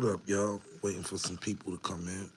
What up, y'all? Waiting for some people to come in.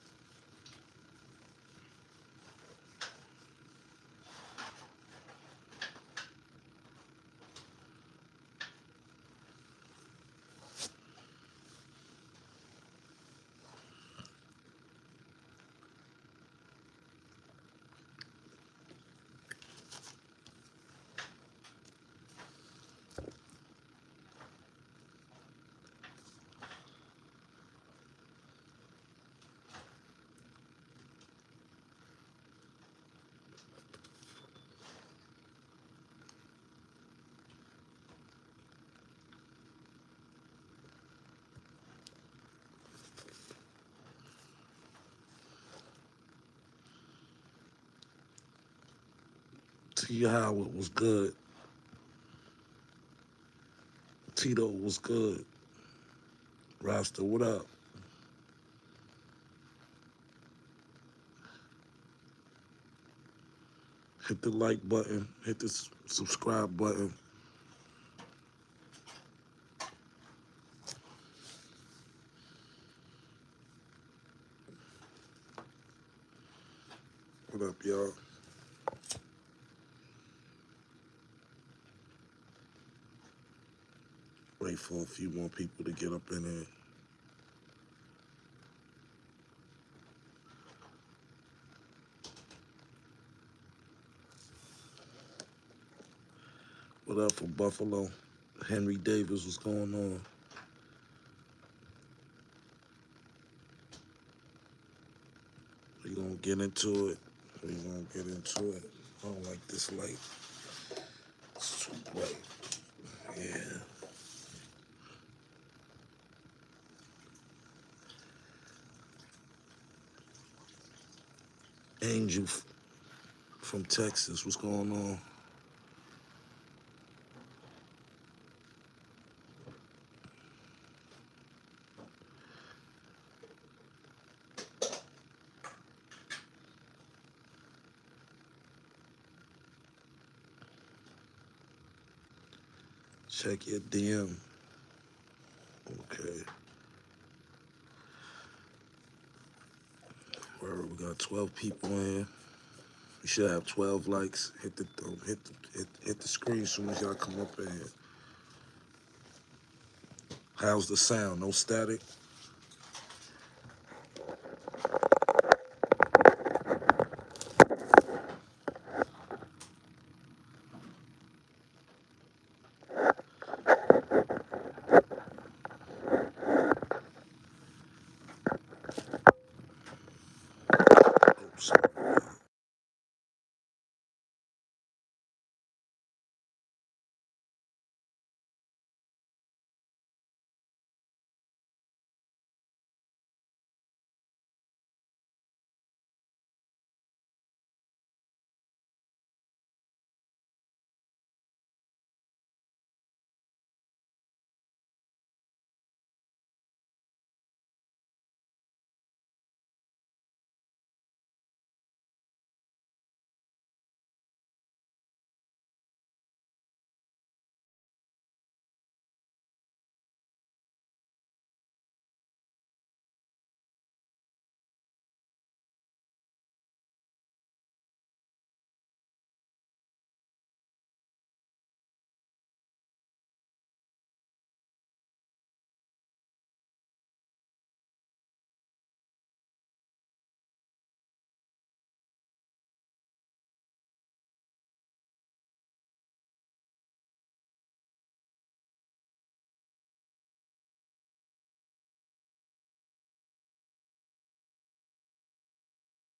T. Howard was good. Tito was good. Rasta, what up? Hit the like button. Hit the subscribe button. What up, y'all? Wait for a few more people to get up in here. What up for Buffalo? Henry Davis, what's going on? We gonna get into it. We gonna get into it. I don't like this light. It's too bright. Yeah. Angel from Texas, what's going on? Check your DM. Okay. We got 12 people in here. We should have 12 likes. Hit the screen as soon as y'all come up in here. How's the sound? No static?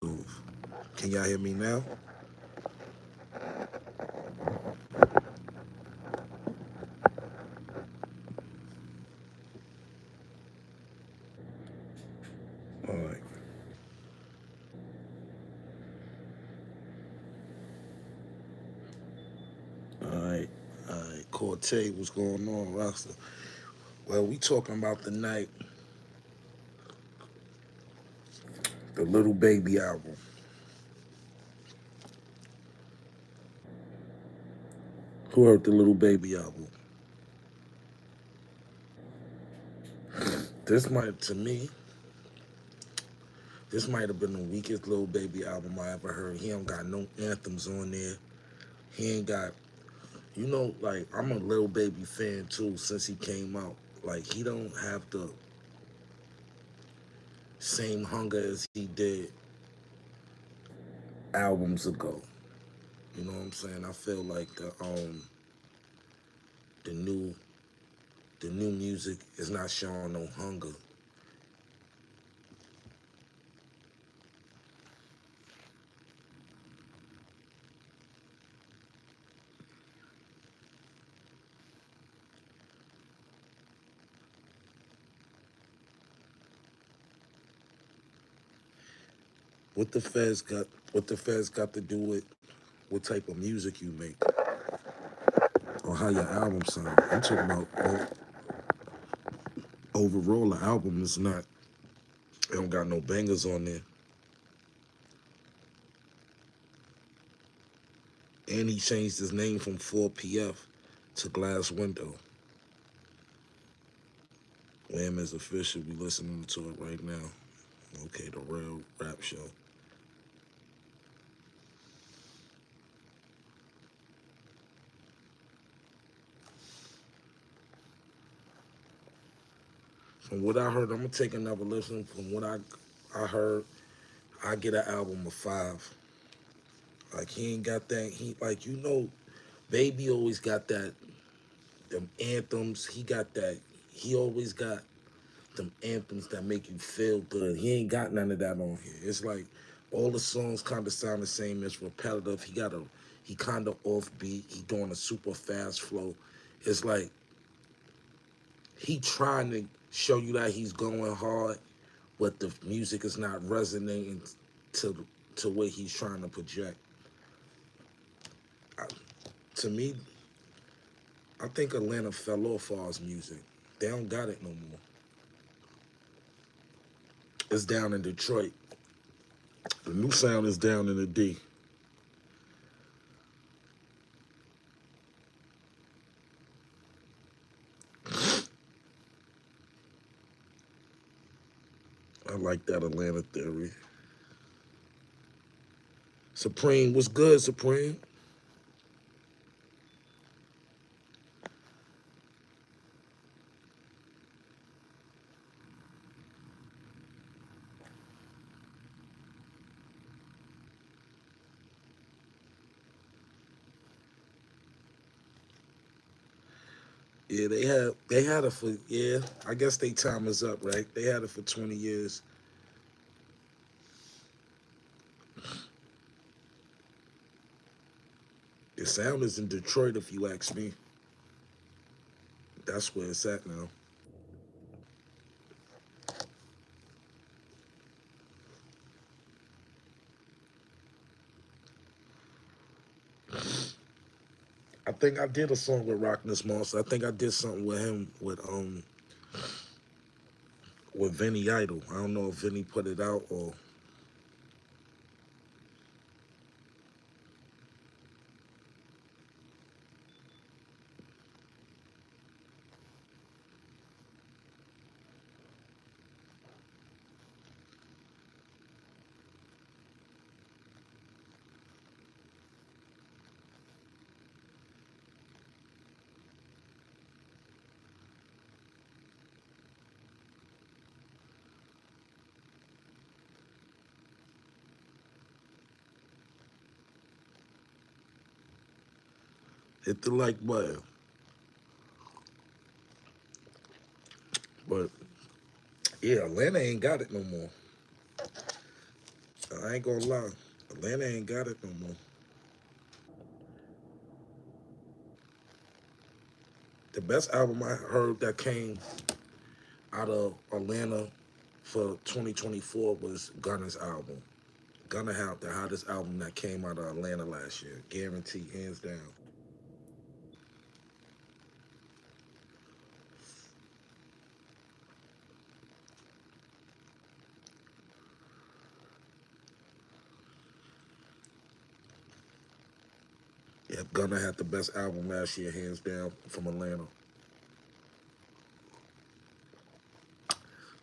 Oops. Can y'all hear me now? All right. All right. All right. Cortez, what's going on, Rasta? Well, we talking about the night, the Little Baby album. Who heard the Little Baby album? This might, to me, this might have been the weakest Lil Baby album I ever heard. He don't got no anthems on there. He ain't got, like I'm a Lil Baby fan too since he came out. Like he don't have the same hunger as he did albums ago. You know what I'm saying? I feel like the new the new music is not showing no hunger. What the feds got what the feds got to do with what type of music you make or how your album sound. I'm talking about overall the album is not it don't got no bangers on there. And he changed his name from 4PF to Glass Window. Wham is official. We listening to it right now. Okay, the real rap show. From what I heard, I'm gonna take another listen. From what I heard, I get an album of 5. Like he ain't got that. He like Baby always got that. Them anthems. He got that. He always got them anthems that make you feel good. He ain't got none of that on here. It's like all the songs kind of sound the same. It's repetitive. He kind of offbeat. He doing a super fast flow. It's like he trying to show you that he's going hard, but the music is not resonating to to what he's trying to project. I, to me, I think Atlanta fell off Fars music. They don't got it no more. It's down in Detroit. The new sound is down in the D. I like that Atlanta theory. Supreme, what's good, Supreme? Yeah, they had it for I guess they time is up, right? They had it for 20 years. The sound is in Detroit, if you ask me. That's where it's at now. I think I did a song with Rockness Monster. I think I did something with him with Vinny Idol. I don't know if Vinny put it out or hit the like button. But yeah, Atlanta ain't got it no more. I ain't gonna lie. Atlanta ain't got it no more. The best album I heard that came out of Atlanta for 2024 was Gunna's album. Gunna had the hottest album that came out of Atlanta last year. Guaranteed, hands down. Yeah, Gunna had the best album last year, hands down, from Atlanta.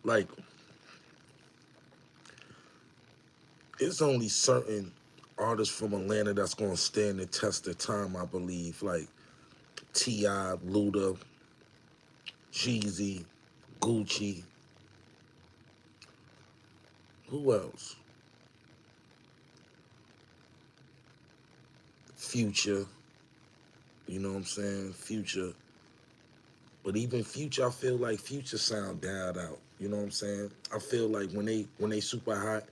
Like, it's only certain artists from Atlanta that's gonna stand the test of time, I believe. Like T.I., Luda, Jeezy, Gucci. Who else? Future. You know what I'm saying? Future. But even Future, I feel like Future sound died out. You know what I'm saying? I feel like when they super hot,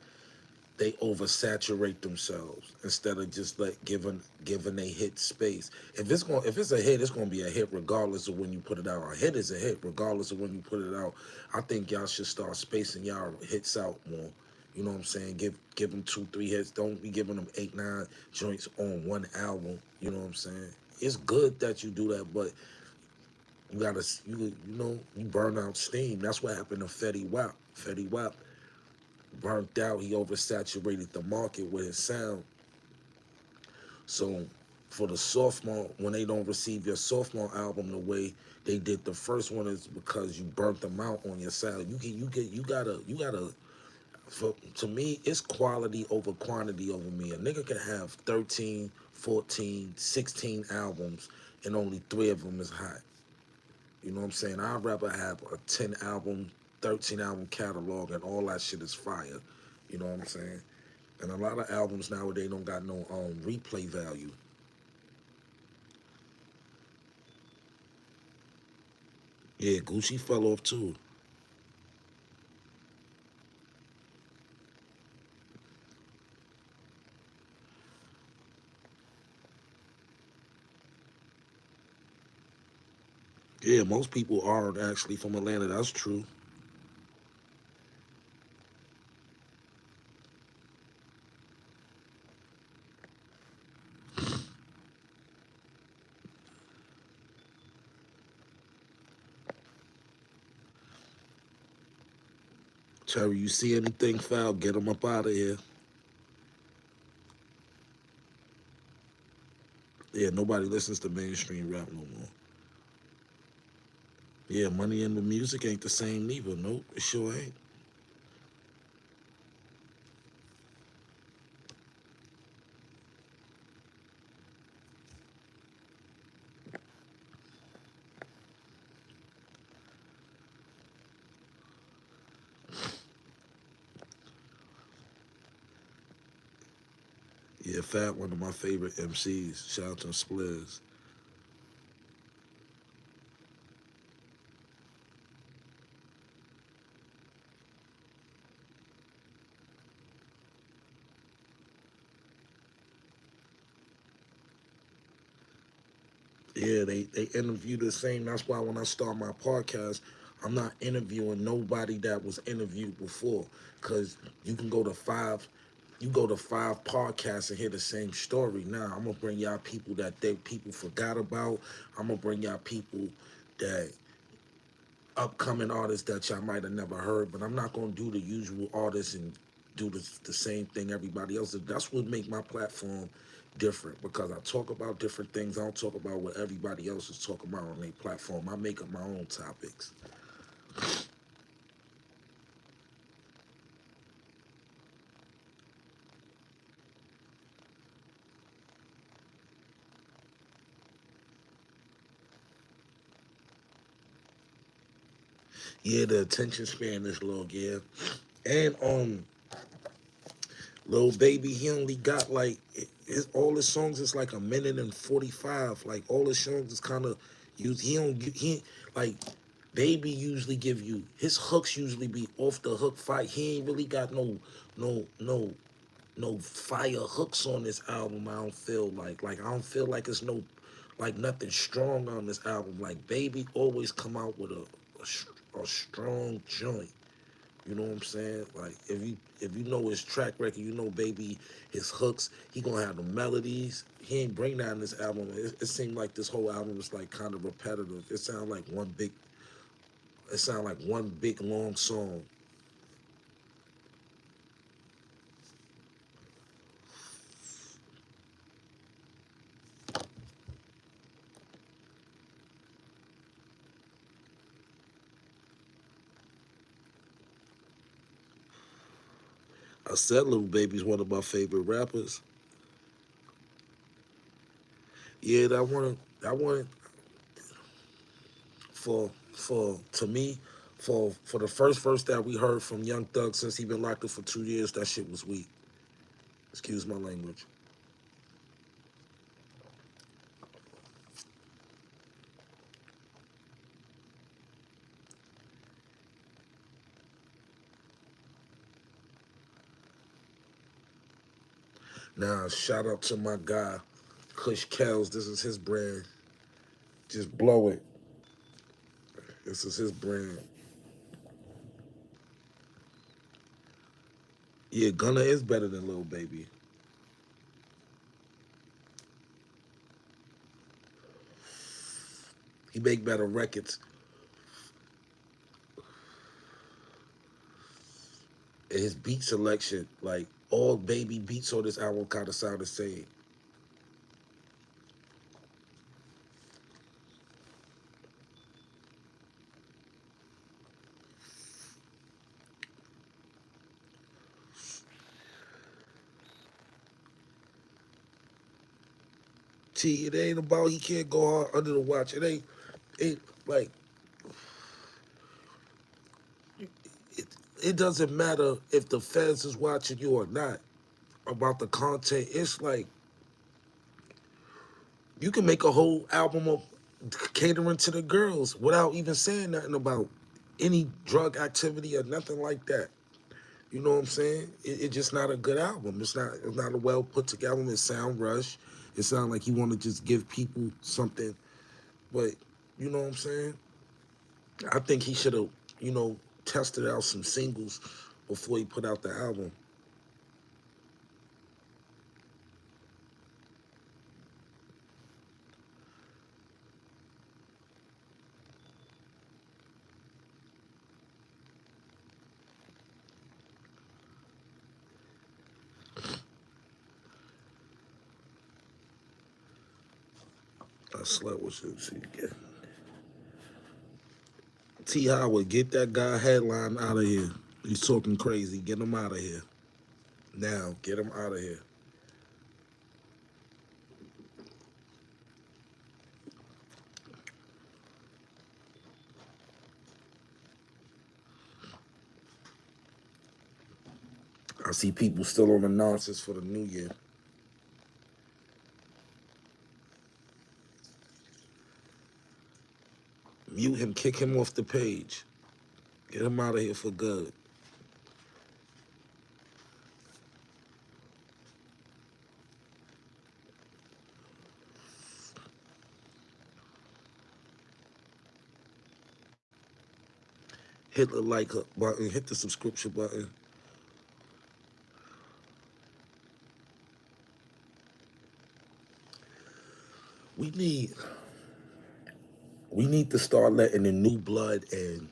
they oversaturate themselves instead of just like giving a hit space. If it's a hit, it's gonna be a hit regardless of when you put it out. A hit is a hit regardless of when you put it out. I think y'all should start spacing y'all hits out more. You know what I'm saying? Give them 2, 3 hits. Don't be giving them 8, 9 joints on one album. You know what I'm saying? It's good that you do that, but you burn out steam. That's what happened to Fetty Wap. Fetty Wap burnt out. He oversaturated the market with his sound. So for the sophomore, when they don't receive your sophomore album the way they did the first one, is because you burnt them out on your sound. You gotta. To me, it's quality over quantity over me. A nigga can have 13, 14, 16 albums and only 3 of them is hot. You know what I'm saying? I'd rather have a 10 album, 13 album catalog and all that shit is fire. You know what I'm saying? And a lot of albums nowadays don't got no replay value. Yeah, Gucci fell off too. Yeah, most people aren't actually from Atlanta. That's true. Terry, you see anything foul, get them up out of here. Yeah, nobody listens to mainstream rap no more. Yeah, money in the music ain't the same neither. Nope, it sure ain't. Yeah, Fat, one of my favorite MCs. Shout out to Spliz. Yeah, they interview the same. That's why when I start my podcast, I'm not interviewing nobody that was interviewed before. Cause you can go to five podcasts and hear the same story. Now I'm gonna bring y'all people that people forgot about. I'm gonna bring y'all people that upcoming artists that y'all might have never heard. But I'm not gonna do the usual artists and do the same thing everybody else does. That's what make my platform different because I talk about different things. I don't talk about what everybody else is talking about on their platform. I make up my own topics. Yeah, the attention span is low, yeah. And Lil Baby, he only got like all his songs is like a minute and 45. Like all his songs is kind of used. He like Baby usually give you his hooks usually be off the hook fight. He ain't really got no no no fire hooks on this album. I don't feel like I don't feel like it's no like nothing strong on this album. Like Baby always come out with a strong joint. You know what I'm saying? Like if you know his track record, you know Baby his hooks. He gonna have the melodies. He ain't bring that in this album. It seemed like this whole album was like kind of repetitive. It sounded like one big. It sounded like one big long song. I said Little Baby's one of my favorite rappers. Yeah, that one for to me, for the first verse that we heard from Young Thug since he been locked up for 2 years, that shit was weak. Excuse my language. Now shout out to my guy, Kush Kells. This is his brand. Just blow it. This is his brand. Yeah, Gunna is better than Lil Baby. He make better records. And his beat selection, like all Baby beats on this album, kind of sound the same. T, it ain't about he can't go hard under the watch. It ain't. It like it. It doesn't matter if the fans is watching you or not about the content. It's like you can make a whole album of catering to the girls without even saying nothing about any drug activity or nothing like that. You know what I'm saying? It's just not a good album. It's not. It's not a well put together album. It sound rushed. It sound like you want to just give people something, but you know what I'm saying? I think he should have, you know, tested out some singles before he put out the album. I slept with you. See, T. Howard, get that guy headline out of here. He's talking crazy. Get him out of here now. Get him out of here. I see people still on the nonsense for the new year. Mute him, kick him off the page. Get him out of here for good. Hit the like button, hit the subscription button. We need we need to start letting the new blood in.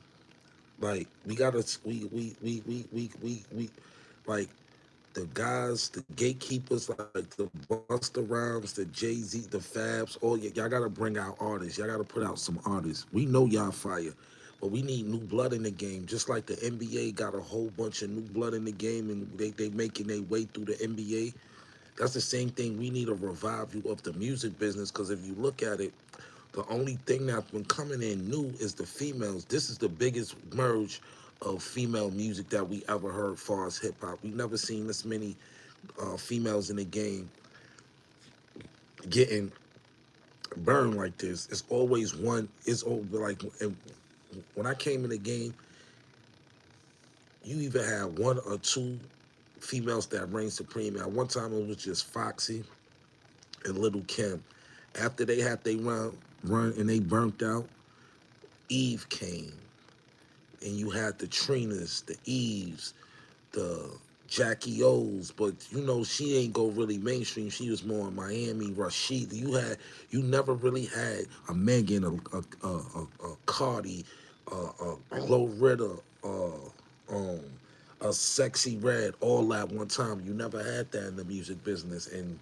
Like we gotta we like the guys, the gatekeepers, like the Busta Rhymes, the Jay-Z, the Fabs, all y'all gotta bring out artists. Y'all gotta put out some artists. We know y'all fire, but we need new blood in the game. Just like the NBA got a whole bunch of new blood in the game and they making their way through the NBA. That's the same thing. We need a revival of the music business because if you look at it, the only thing that's been coming in new is the females. This is the biggest merge of female music that we ever heard far as hip hop. We've never seen this many females in the game getting burned like this. It's always one. It's over like when I came in the game, you either had one or two females that reigned supreme. At one time, it was just Foxy and Little Kim. After they had they run and they burnt out, Eve came, and you had the Trinas, the Eves, the Jackie O's, but you know she ain't go really mainstream. She was more in Miami. Rashid, you never really had a Megan, a Cardi, a Glorilla, um, a Sexy Red, all at one time. You never had that in the music business, and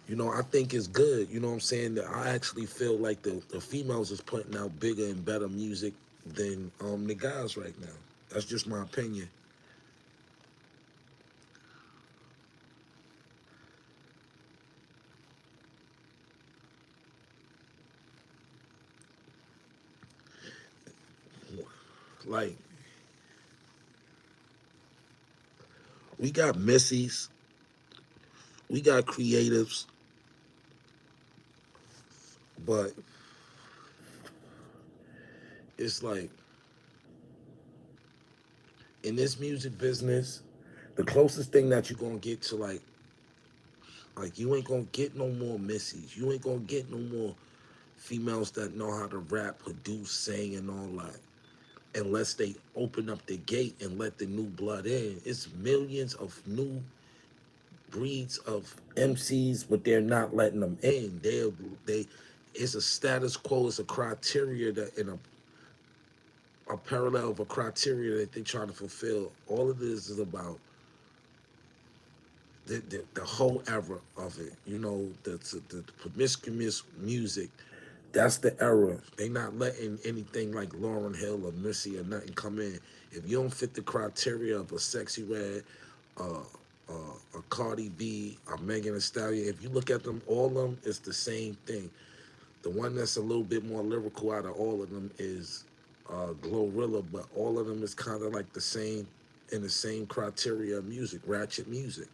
you know I think it's good. You know what I'm saying? That I actually feel like the females is putting out bigger and better music than the guys right now. That's just my opinion. like we got Missies, we got creatives, but it's like in this music business, the closest thing that you're gonna get to like you ain't gonna get no more Missies. You ain't gonna get no more females that know how to rap, produce, sing, and all that. Unless they open up the gate and let the new blood in. It's millions of new breeds of MCs, but they're not letting them in. They it's a status quo, it's a criteria that in a parallel of a criteria that they're trying to fulfill. All of this is about the whole era of it. You know, the promiscuous music. That's the era. They not letting anything like Lauryn Hill or Missy or nothing come in. If you don't fit the criteria of a Sexy Red, uh, a Cardi B, a Megan Thee Stallion, if you look at them, all of them, it's the same thing. The one that's a little bit more lyrical out of all of them is Glorilla, but all of them is kind of like the same in the same criteria of music, ratchet music.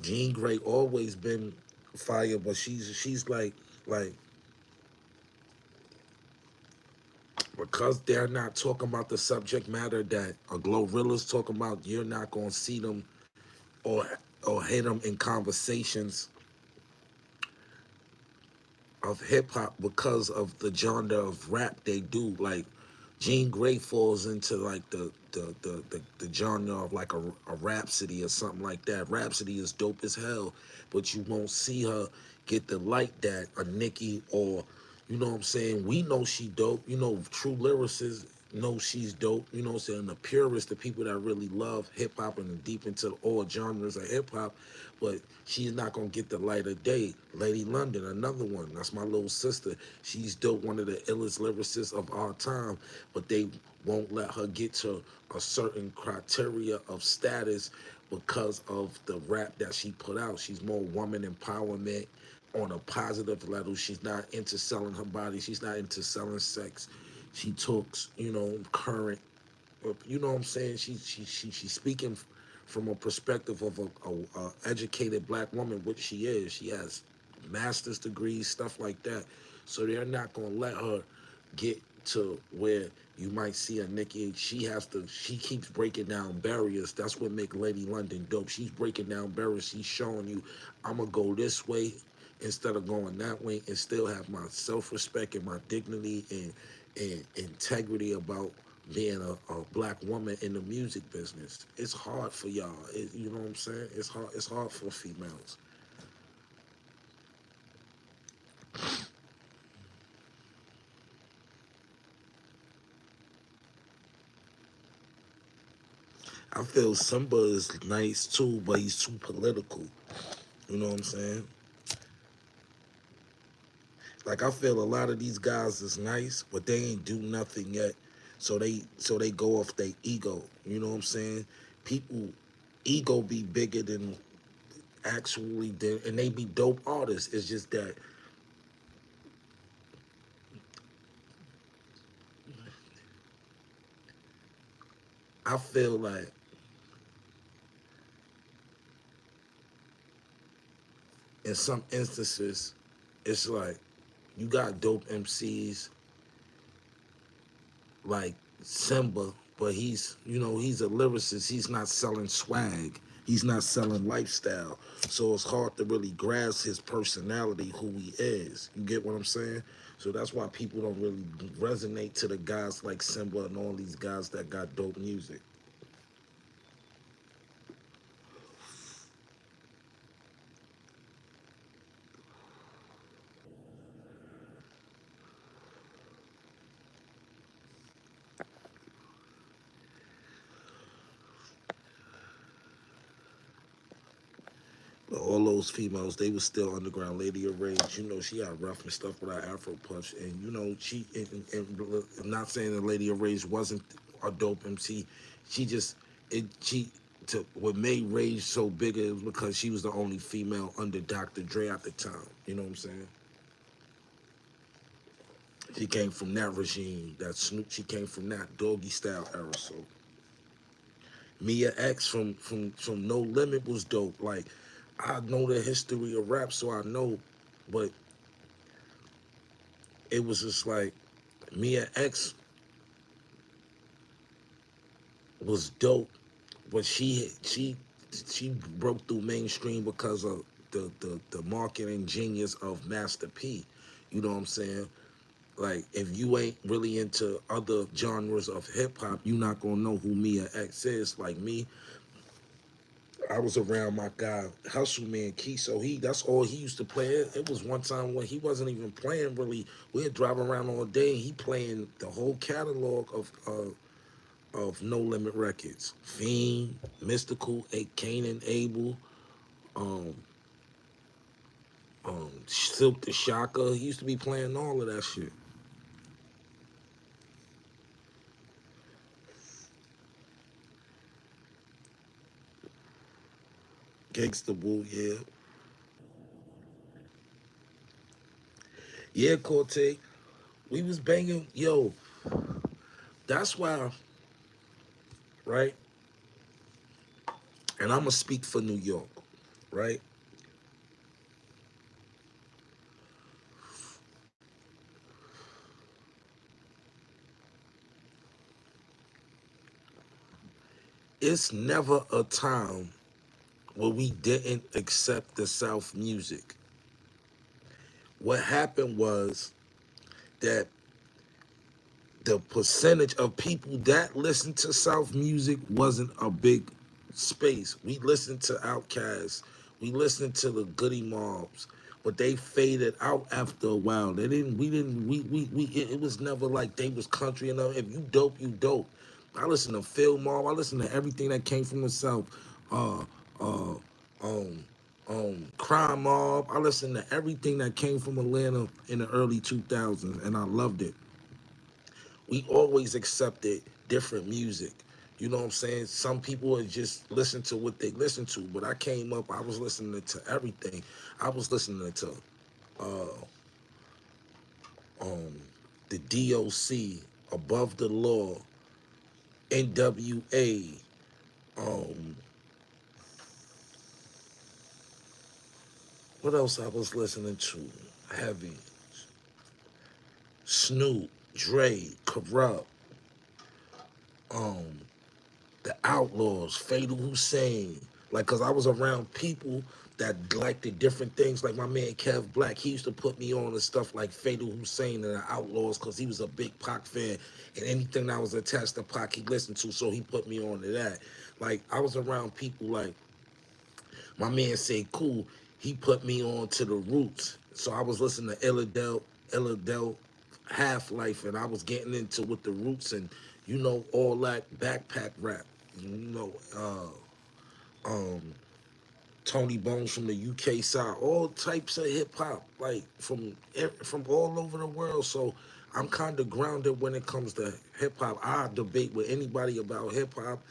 Jean Grey always been fire, but she's like because they're not talking about the subject matter that a Glorilla's talking about. You're not gonna see them or hear them in conversations of hip hop because of the genre of rap they do. Like Jean Grey falls into like the genre of like a Rhapsody or something like that. Rhapsody is dope as hell, but you won't see her get the light that a Nicki or you know what I'm saying. We know she dope. You know, true lyricists know she's dope. You know what I'm saying. The purists, the people that really love hip hop and are deep into all genres of hip hop, but she's not gonna get the light of day. Lady London, another one. That's my little sister. She's dope, one of the illest lyricists of our time, but they won't let her get to a certain criteria of status because of the rap that she put out. She's more woman empowerment on a positive level. She's not into selling her body. She's not into selling sex. She talks, you know, current. You know what I'm saying? She's speaking from a perspective of a educated black woman, which she is. She has master's degrees, stuff like that. So they're not gonna let her get to where you might see a Nicki. She has to. She keeps breaking down barriers. That's what make Lady London dope. She's breaking down barriers. She's showing you, I'm gonna go this way instead of going that way, and still have my self-respect and my dignity and integrity about being a black woman in the music business. It's hard for y'all. You know what I'm saying? It's hard. It's hard for females. I feel Simba is nice too, but he's too political. You know what I'm saying? Like I feel a lot of these guys is nice, but they ain't do nothing yet. So they go off their ego. You know what I'm saying? People ego be bigger than actually and they be dope artists. It's just that I feel like in some instances, it's like you got dope MCs like Simba, but he's he's a lyricist. He's not selling swag. He's not selling lifestyle. So it's hard to really grasp his personality, who he is. You get what I'm saying? So that's why people don't really resonate to the guys like Simba and all these guys that got dope music. But all those females, they was still underground. Lady of Rage, you know, she got rough and stuff with her Afro punch, and you know, I'm not saying that Lady of Rage wasn't a dope MC. She just she to what made Rage so bigger is because she was the only female under Dr. Dre at the time. You know what I'm saying? She came from that regime, that Snoop. She came from that doggy style era. So Mia X from No Limit was dope. Like I know the history of rap, so I know, but it was just like Mia X was dope, but she broke through mainstream because of the marketing genius of Master P. You know what I'm saying? Like if you ain't really into other genres of hip hop, you not gonna know who Mia X is. Like me, I was around my guy Hustle Man Key, so he that's all he used to play. It was one time when he wasn't even playing really. We'd drive around all day and he playing the whole catalog of No Limit Records. Fiend, Mystical, A Cain and Abel, um, Silk the Shocker. He used to be playing all of that shit. Gangsta Boo, yeah. Yeah, Corte. We was banging, yo, that's why, right? And I'ma speak for New York, right? It's never a time where we didn't accept the South music. What happened was that the percentage of people that listen to South music wasn't a big space. We listened to Outkast, we listened to the Goody Mobs, but they faded out after a while. They didn't. We didn't. We it was never like they was country enough. If you dope, you dope. I listen to Phil Mob. I listen to everything that came from the South. Uh, uh, um, Crime Mob. I listened to everything that came from Atlanta in the early 2000s, and I loved it. We always accepted different music. You know what I'm saying? Some people would just listen to what they listen to, but I came up, I was listening to everything. I was listening to uh, um, the DOC, Above the Law, NWA, um, what else I was listening to? Heavy, Snoop, Dre, Corrupt, um, the Outlaws, Fatal Hussein. Like, cause I was around people that liked the different things. Like my man Kev Black, he used to put me on to stuff like Fatal Hussein and the Outlaws, cause he was a big Pac fan, and anything that was attached to Pac, he listened to. So he put me on to that. Like I was around people like my man said, "Cool." He put me on to the Roots, so I was listening to Illadel, Half Life, and I was getting into with the Roots and all that backpack rap. You know, Tony Bones from the UK side, all types of hip hop, like from all over the world. So I'm kind of grounded when it comes to hip hop. I debate with anybody about hip hop,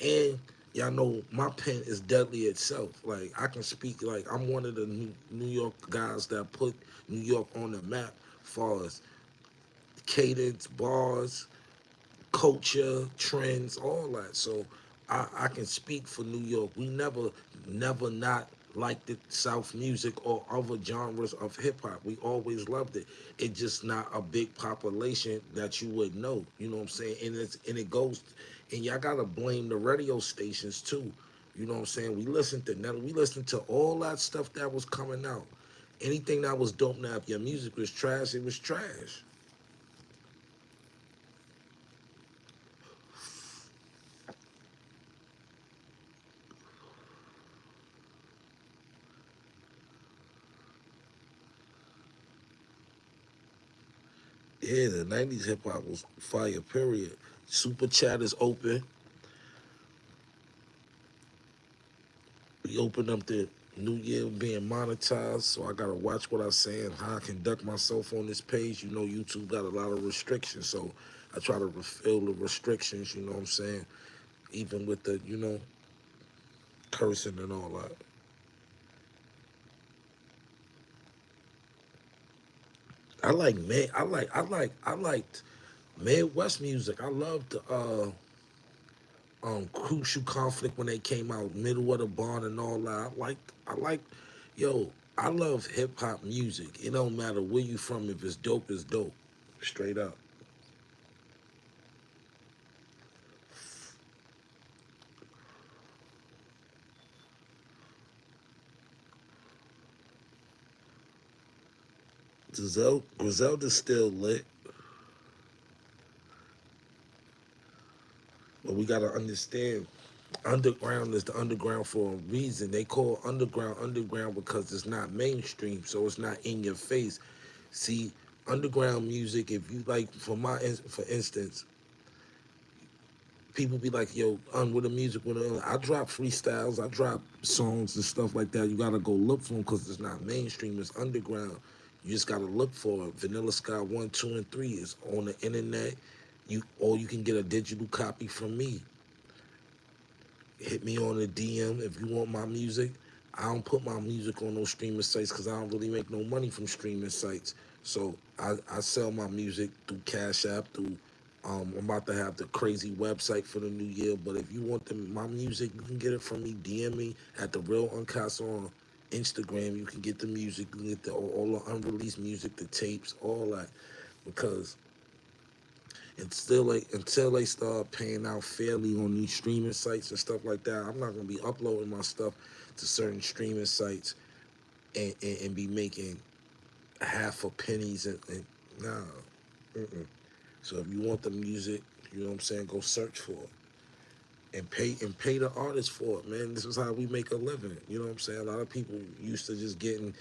and y'all know my pen is deadly itself. Like I can speak, like I'm one of the New York guys that put New York on the map, far as cadence, bars, culture, trends, all that. So I can speak for New York. We never not liked the South music or other genres of hip hop. We always loved it. It's just not a big population that you would know. You know what I'm saying? And it goes, and y'all gotta blame the radio stations too. You know what I'm saying? We listened to all that stuff that was coming out. Anything that was dope, now if your music was trash, it was trash. Yeah, the '90s hip hop was fire. Period. Super chat is open. We opened up the new year being monetized, so I gotta watch what I say and how I conduct myself on this page. You know, YouTube got a lot of restrictions, so I try to fulfill the restrictions. You know what I'm saying? even with the cursing and all that. I liked Midwest music. I loved Crucial Conflict when they came out, Middle of the Barn and all that. I like yo, I love hip hop music. It don't matter where you from, if it's dope, it's dope. Straight up. Griselda's still lit, but we gotta understand underground is the underground for a reason. They call underground because it's not mainstream, so it's not in your face. See, underground music, if you like, for instance, people be like, "Yo, with the music, I drop freestyles, I drop songs and stuff like that. You gotta go look for them because it's not mainstream. It's underground. You just gotta look for it. Vanilla Sky 1, 2, and 3 is on the internet. Or you can get a digital copy from me. Hit me on the DM if you want my music. I don't put my music on those streaming sites because I don't really make no money from streaming sites. So I sell my music through Cash App, through I'm about to have the crazy website for the new year. But if you want my music, you can get it from me. DM me at the real Unkasa on Instagram. You can get the music, you can get all the unreleased music, the tapes, all that. Because until they start paying out fairly on these streaming sites and stuff like that, I'm not gonna be uploading my stuff to certain streaming sites and be making half a pennies and nah. Mm-mm. So if you want the music, you know what I'm saying, go search for it and pay the artist for it, man. This is how we make a living. You know what I'm saying? A lot of people used to just getting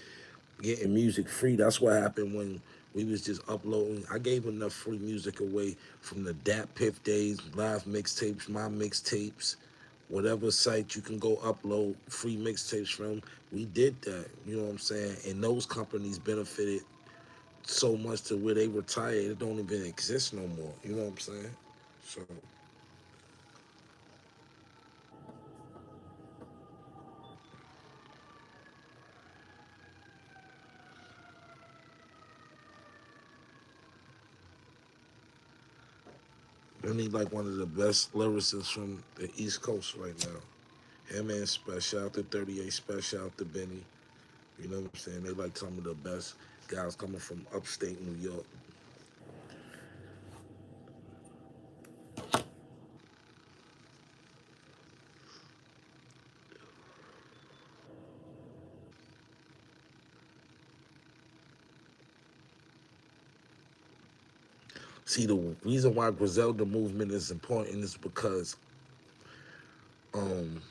music free. That's what happened when we was just uploading. I gave enough free music away from the Dat Piff days, live mixtapes, my mixtapes, whatever site you can go upload free mixtapes from. We did that. You know what I'm saying? And those companies benefited so much to where they retired. It don't even exist no more. You know what I'm saying? So and he's like one of the best lyricists from the East Coast right now. Him and Special out to 38, Special out to Benny. You know what I'm saying? They like some of the best guys coming from upstate New York. See, the reason why Griselda movement is important is because um,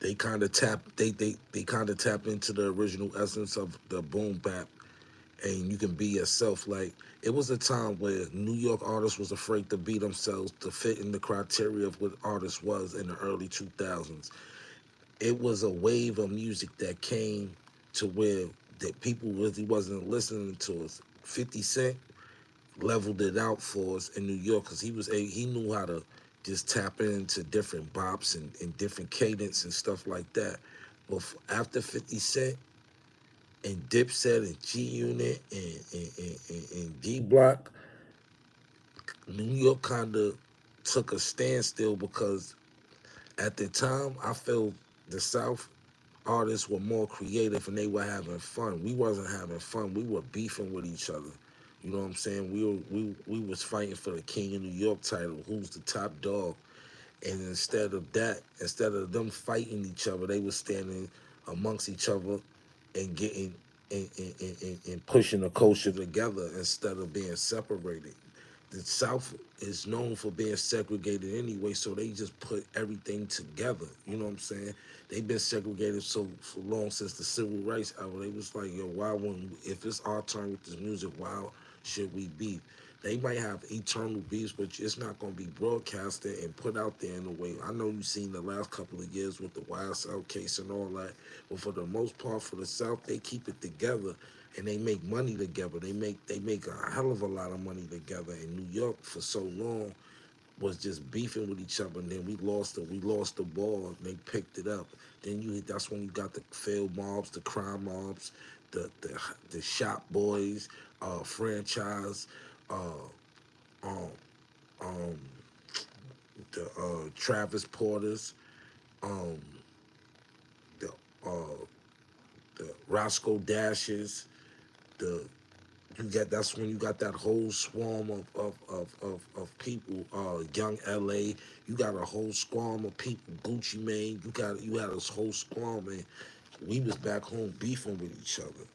they kind of tap into the original essence of the boom bap, and you can be yourself. Like it was a time where New York artists was afraid to be themselves to fit in the criteria of what artists was in the early 2000s. It was a wave of music that came to where that people really wasn't listening to us. 50 Cent leveled it out for us in New York because he knew how to just tap into different bops and different cadence and stuff like that. But after 50 Cent and Dipset and G Unit and D Block, New York kind of took a standstill because at the time I feel the South artists were more creative and they were having fun. We wasn't having fun. We were beefing with each other. You know what I'm saying? We was fighting for the King of New York title. Who's the top dog? And instead of them fighting each other, they were standing amongst each other and getting and pushing the culture together instead of being separated. The South is known for being segregated anyway, so they just put everything together. You know what I'm saying? They've been segregated so long since the civil rights era. They was like, yo, why wouldn't if it's our turn with this music, why should we be? They might have eternal beefs, but it's not going to be broadcasted and put out there in a way. I know you've seen the last couple of years with the YSL case and all that, but for the most part, for the South, they keep it together and they make money together. They make a hell of a lot of money together. In New York, for so long, was just beefing with each other, and then we lost it. We lost the ball, and they picked it up. Then that's when you got the failed mobs, the crime mobs, the shop boys, franchise, uh, um, um, the Travis Porters, um, the uh, the Roscoe Dashes, the you get that's when you got that whole swarm of people, young LA, you got a whole swarm of people, Gucci Mane, you had this whole swarm, and we was back home beefing with each other.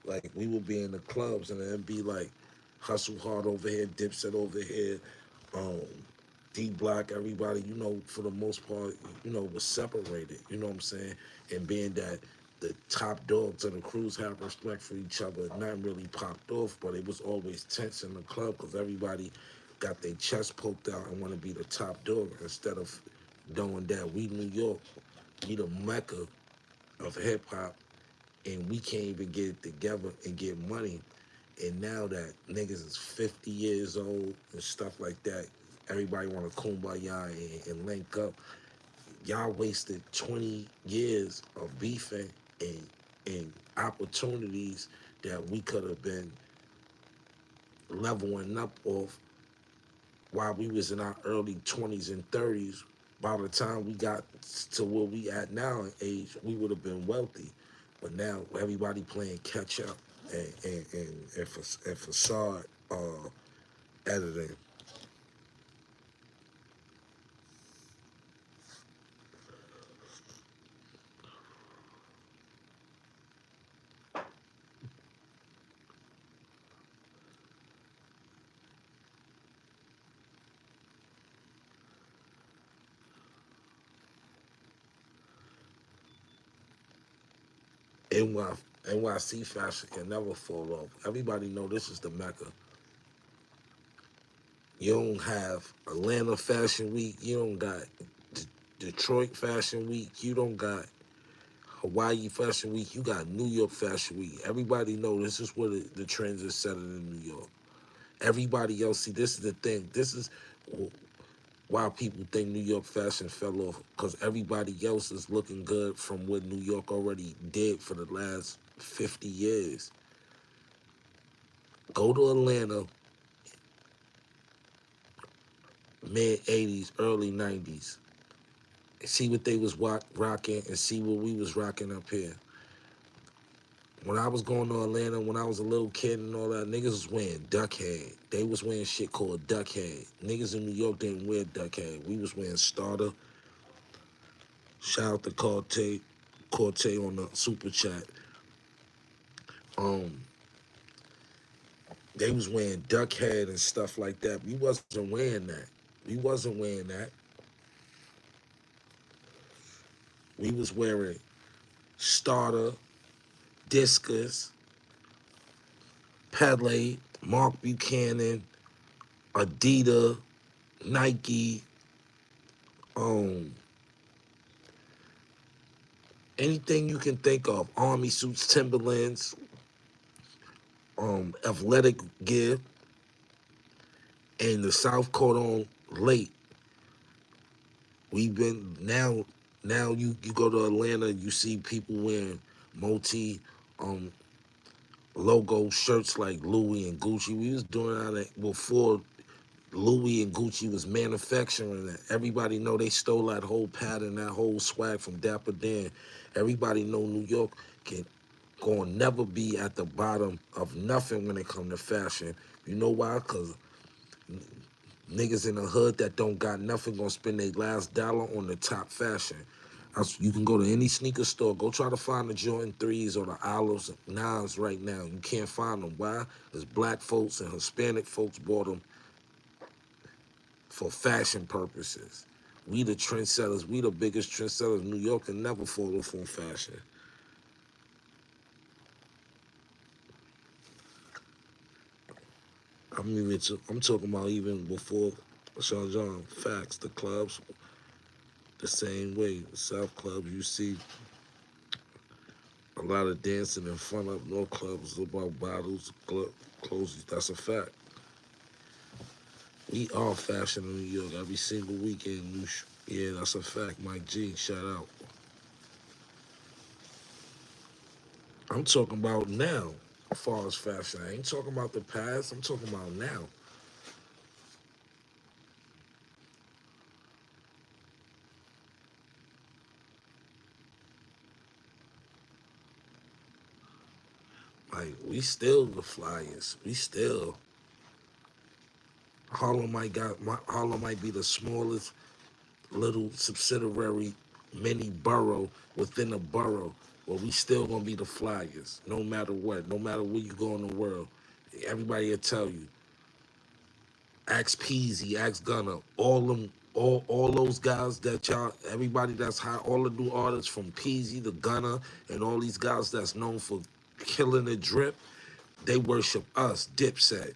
Like we would be in the clubs and it'd be like Hustle Hard over here, Dipset over here, um, D Block, everybody, for the most part, was separated, you know what I'm saying? And being that the top dogs of the crews have respect for each other, nothing really popped off, but it was always tense in the club because everybody got their chest poked out and want to be the top dog instead of knowing that we New York, we the mecca of hip hop, and we can't even get it together and get money. And now that niggas is 50 years old and stuff like that, everybody want to kumbaya and link up. Y'all wasted 20 years of beefing and opportunities that we could have been leveling up off while we was in our early 20s and 30s. By the time we got to where we at now in age, we would have been wealthy. But now everybody playing catch up and facade editing. NY, NYC fashion can never fall off. Everybody know this is the Mecca. You don't have Atlanta Fashion Week. You don't got Detroit Fashion Week. You don't got Hawaii Fashion Week. You got New York Fashion Week. Everybody know this is where the trends are setting in New York. Everybody else, see, this is the thing. This is why people think New York fashion fell off, because everybody else is looking good from what New York already did for the last 50 years. Go to Atlanta, mid 80s, early 90s. See what they was rocking and see what we was rocking up here. When I was going to Atlanta, when I was a little kid and all that, niggas was wearing duck head. They was wearing shit called duck head. Niggas in New York didn't wear duck head. We was wearing starter. Shout out to Corte on the super chat. Um, they was wearing duck head and stuff like that. We wasn't wearing that. We wasn't wearing that. We was wearing starter, discus, Pele, Mark Buchanan, Adidas, Nike, um, anything you can think of. Army suits, Timberlands, athletic gear, and the South Cordon late. We've been now you go to Atlanta, you see people wearing multi um logo shirts like Louis and Gucci. We was doing that before Louis and Gucci was manufacturing that. Everybody know they stole that whole pattern, that whole swag from Dapper Dan. Everybody know New York can gonna never be at the bottom of nothing when it come to fashion. You know why? Cause niggas in the hood that don't got nothing gonna spend their last dollar on the top fashion. You can go to any sneaker store, go try to find the Jordan 3s or the Olives 9s right now. You can't find them. Why? Because black folks and Hispanic folks bought them for fashion purposes. We the trendsetters. We the biggest trendsetters. New York can never fall off on fashion. I'm talking about even before Sean John. Facts. The clubs the same way. The South clubs, you see a lot of dancing in front of no clubs about bottles, clothes. That's a fact. We are fashion in New York every single weekend. Yeah, that's a fact. Mike G, shout out. I'm talking about now, as far as fashion. I ain't talking about the past. I'm talking about now. Like we still the flyers. We still Harlem might be the smallest little subsidiary mini borough within a borough, but we still gonna be the flyers, no matter what, no matter where you go in the world. Everybody will tell you. Ask Peasy, ask Gunna, all those guys that y'all, everybody that's high, all the new artists from Peasy to Gunna and all these guys that's known for killing the drip, they worship us, Dipset.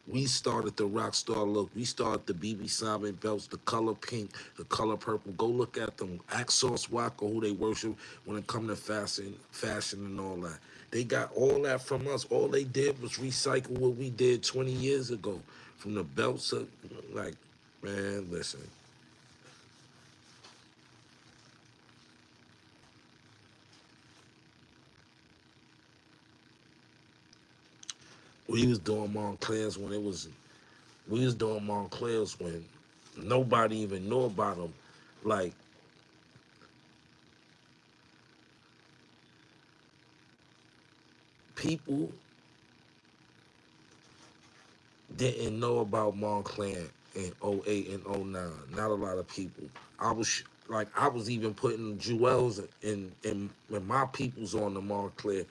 We started the Rockstar look. We started the BB Simon belts, the color pink, the color purple. Go look at them. Ask Sauce Walker who they worship when it come to fashion and all that. They got all that from us. All they did was recycle what we did 20 years ago. From the belts up, like, man, listen. We was doing Montclair's when it was, we was doing Montclair's when nobody even knew about them. Like, people didn't know about Montclair in '08 and '09. Not a lot of people. I was even putting jewels in my peoples on the Montclair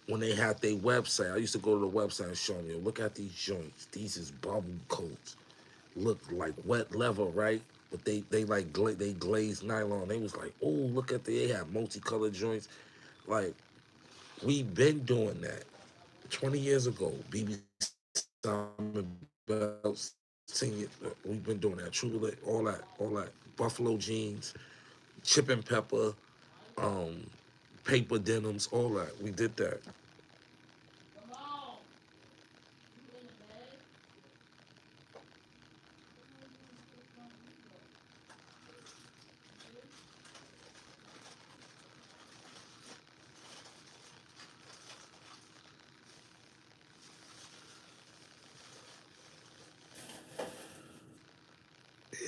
when they had their website. I used to go to the website and show them, look at these joints. These is bubble coats. Look like wet leather, right? But they like they glazed nylon. They was like, oh, look at they have multicolored joints. Like we been doing that 20 years ago. BB Simon belts, senior, we've been doing that. True Lit, all that. Buffalo jeans, chip and pepper, um, paper denims, all that. We did that.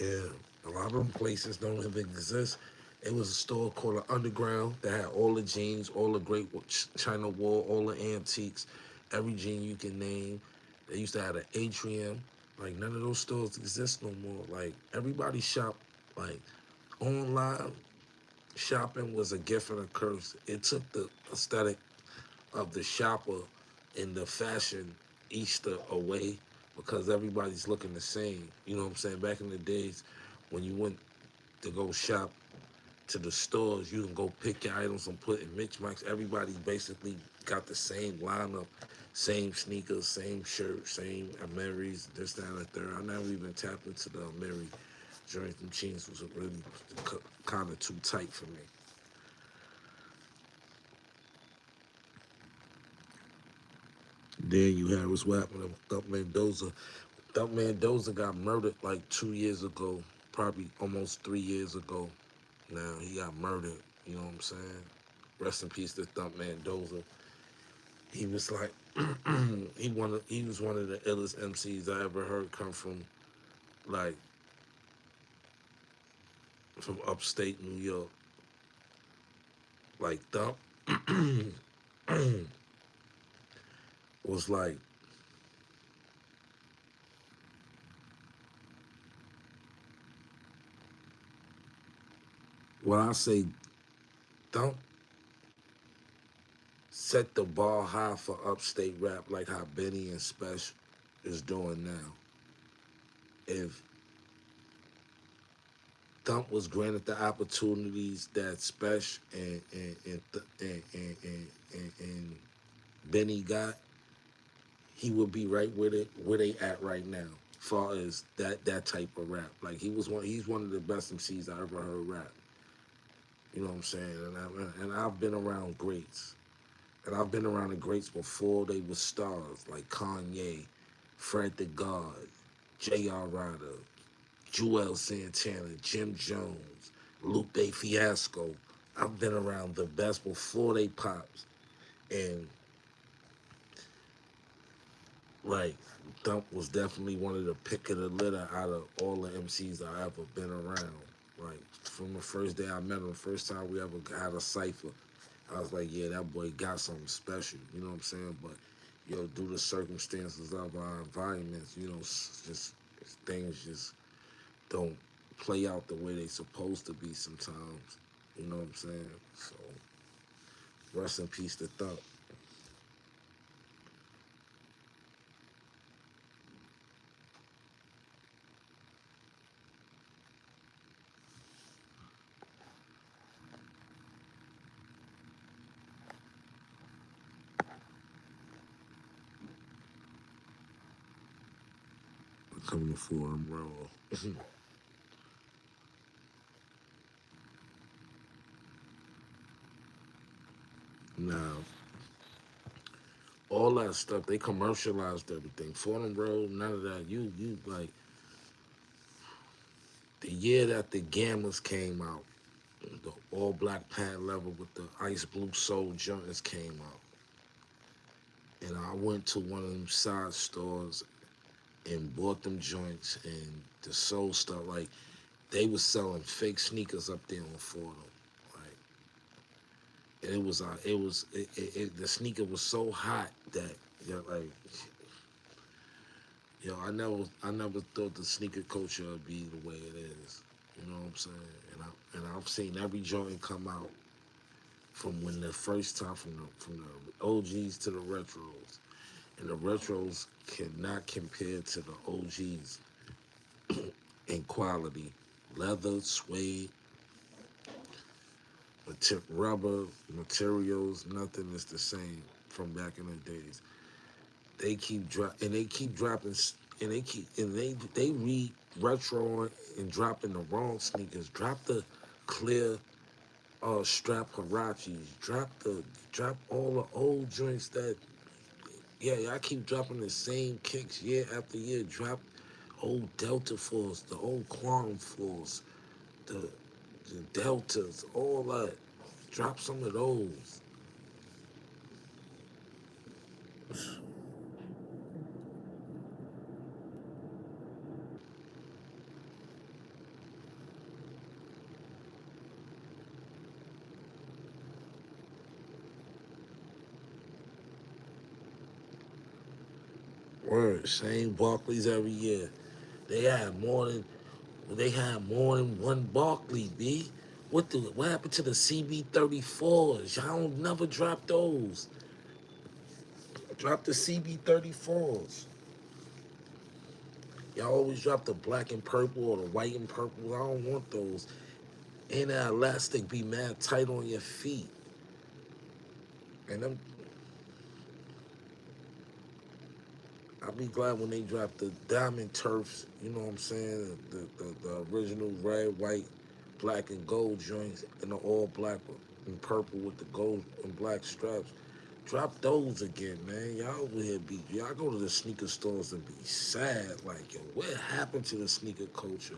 Yeah, a lot of them places don't even exist. It was a store called the Underground that had all the jeans, all the great China wall, all the antiques, every jean you can name. They used to have an atrium. Like none of those stores exist no more. Like everybody shop like online shopping was a gift and a curse. It took the aesthetic of the shopper and the fashion Easter away because everybody's looking the same. You know what I'm saying? Back in the days when you went to go shop to the stores, you can go pick your items and put in mix max. Everybody basically got the same lineup, same sneakers, same shirt, same Ameris, this, that, and the third. I never even tapped into the Ameri joints. Them jeans was really kind of too tight for me. Then you had what's happening with Thump Mendoza. Thump Mendoza got murdered like 2 years ago, probably almost 3 years ago. Now he got murdered. You know what I'm saying? Rest in peace to Thump Mendoza. He was like, he was one of the illest MCs I ever heard come like from upstate New York. Like Thump was like, when I say Thump set the bar high for upstate rap like how Benny and Special is doing now. If Thump was granted the opportunities that Special and Benny got, he would be right where they at right now. Far as that type of rap, like he's one of the best MCs I ever heard rap. You know what I'm saying? And I've been around greats, and I've been around the greats before they were stars, like Kanye, Fred the God, J.R. Ryder, Joel Santana, Jim Jones, Lupe Fiasco. I've been around the best before they pops. And like Thump was definitely one of the pick of the litter out of all the MCs I ever been around. Like from the first day I met him, the first time we ever had a cipher, I was like, yeah, that boy got something special. You know what I'm saying? But due to circumstances of our environments, just things just don't play out the way they supposed to be sometimes. You know what I'm saying? So rest in peace to Thump. Coming for him, bro. Now, all that stuff, they commercialized everything. Fordham Road, none of that. You like the year that the Gammas came out, the all black pant leather with the ice blue soul joints came out. And I went to one of them side stores and bought them joints and the soul stuff. Like they was selling fake sneakers up there on Fordham. Like and the sneaker was so hot that like I never thought the sneaker culture would be the way it is. You know what I'm saying? And I've seen every joint come out from when the first time from the OGs to the retros, and the retros cannot compare to the OGs in quality. Leather, suede, rubber materials, nothing is the same from back in the days. They keep dropping and they re retro and dropping the wrong sneakers. Drop the clear strap Harachis. Drop all the old joints that I keep dropping the same kicks year after year. Drop old Delta Force, the old Quantum Force, the the Deltas, all that. Drop some of those. Word, same Barclays every year. They had more than they had more than one Barkley, B. What happened to the CB34s? Y'all don't never drop those. Drop the CB34s. Y'all always drop the black and purple or the white and purple. I don't want those. And that elastic be mad tight on your feet. And them I'll be glad when they drop the diamond turfs, you know what I'm saying? The original red, white, black, and gold joints, and the all black and purple with the gold and black straps. Drop those again, man. Y'all over here y'all go to the sneaker stores and be sad. Like, yo, what happened to the sneaker culture?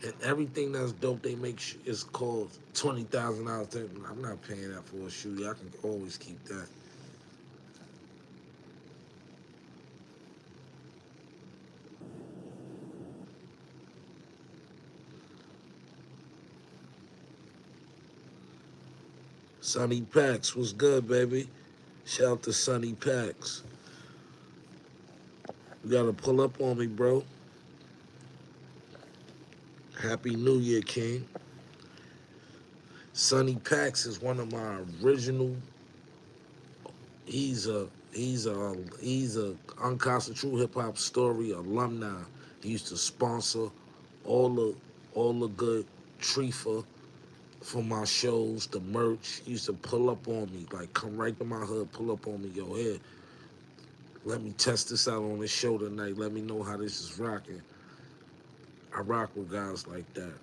And everything that's dope they make is called $20,000. I'm not paying that for a shoe. Y'all can always keep that. Sonny Packs, what's good, baby? Shout out to Sonny Packs. You gotta pull up on me, bro. Happy New Year, King. Sonny Packs is one of my original. He's a Unkasa True Hip Hop Story alumni. He used to sponsor all the all the good Trifa for my shows, the merch. He used to pull up on me, like come right to my hood, pull up on me, yo, here, let me test this out on this show tonight. Let me know how this is rocking. I rock with guys like that.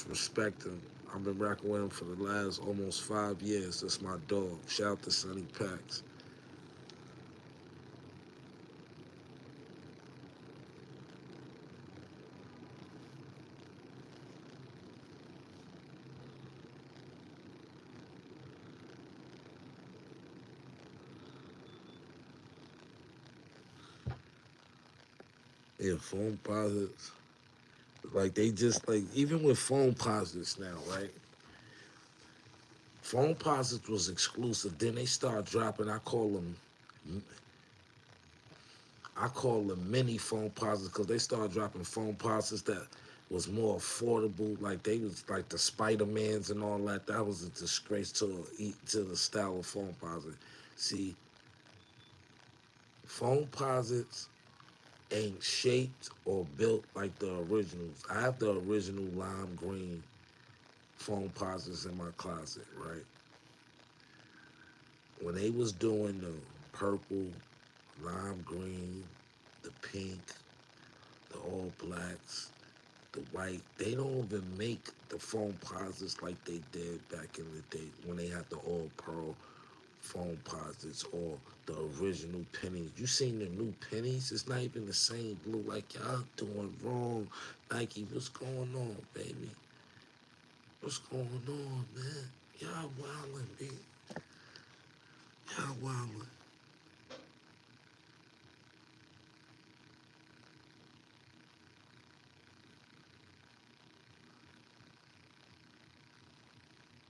Respect him. I've been rocking with him for the last almost 5 years. That's my dog. Shout out to Sonny Packs. Yeah, phone posits. Like they just like even with phone posits now, right? Phone posits was exclusive. Then they start dropping. I call them mini phone posits because they started dropping phone posits that was more affordable. Like they was like the Spider Mans and all that. That was a disgrace to the style of phone posit. See, phone posits ain't shaped or built like the originals. I have the original lime green phone posits in my closet, right? When they was doing the purple, lime green, the pink, the all blacks, the white, they don't even make the phone posits like they did back in the day when they had the all pearl phone posits or the original pennies. You seen the new pennies? It's not even the same blue. Like y'all doing wrong. Nike, what's going on, baby? What's going on, man? Y'all wildin', B. Y'all wildin'.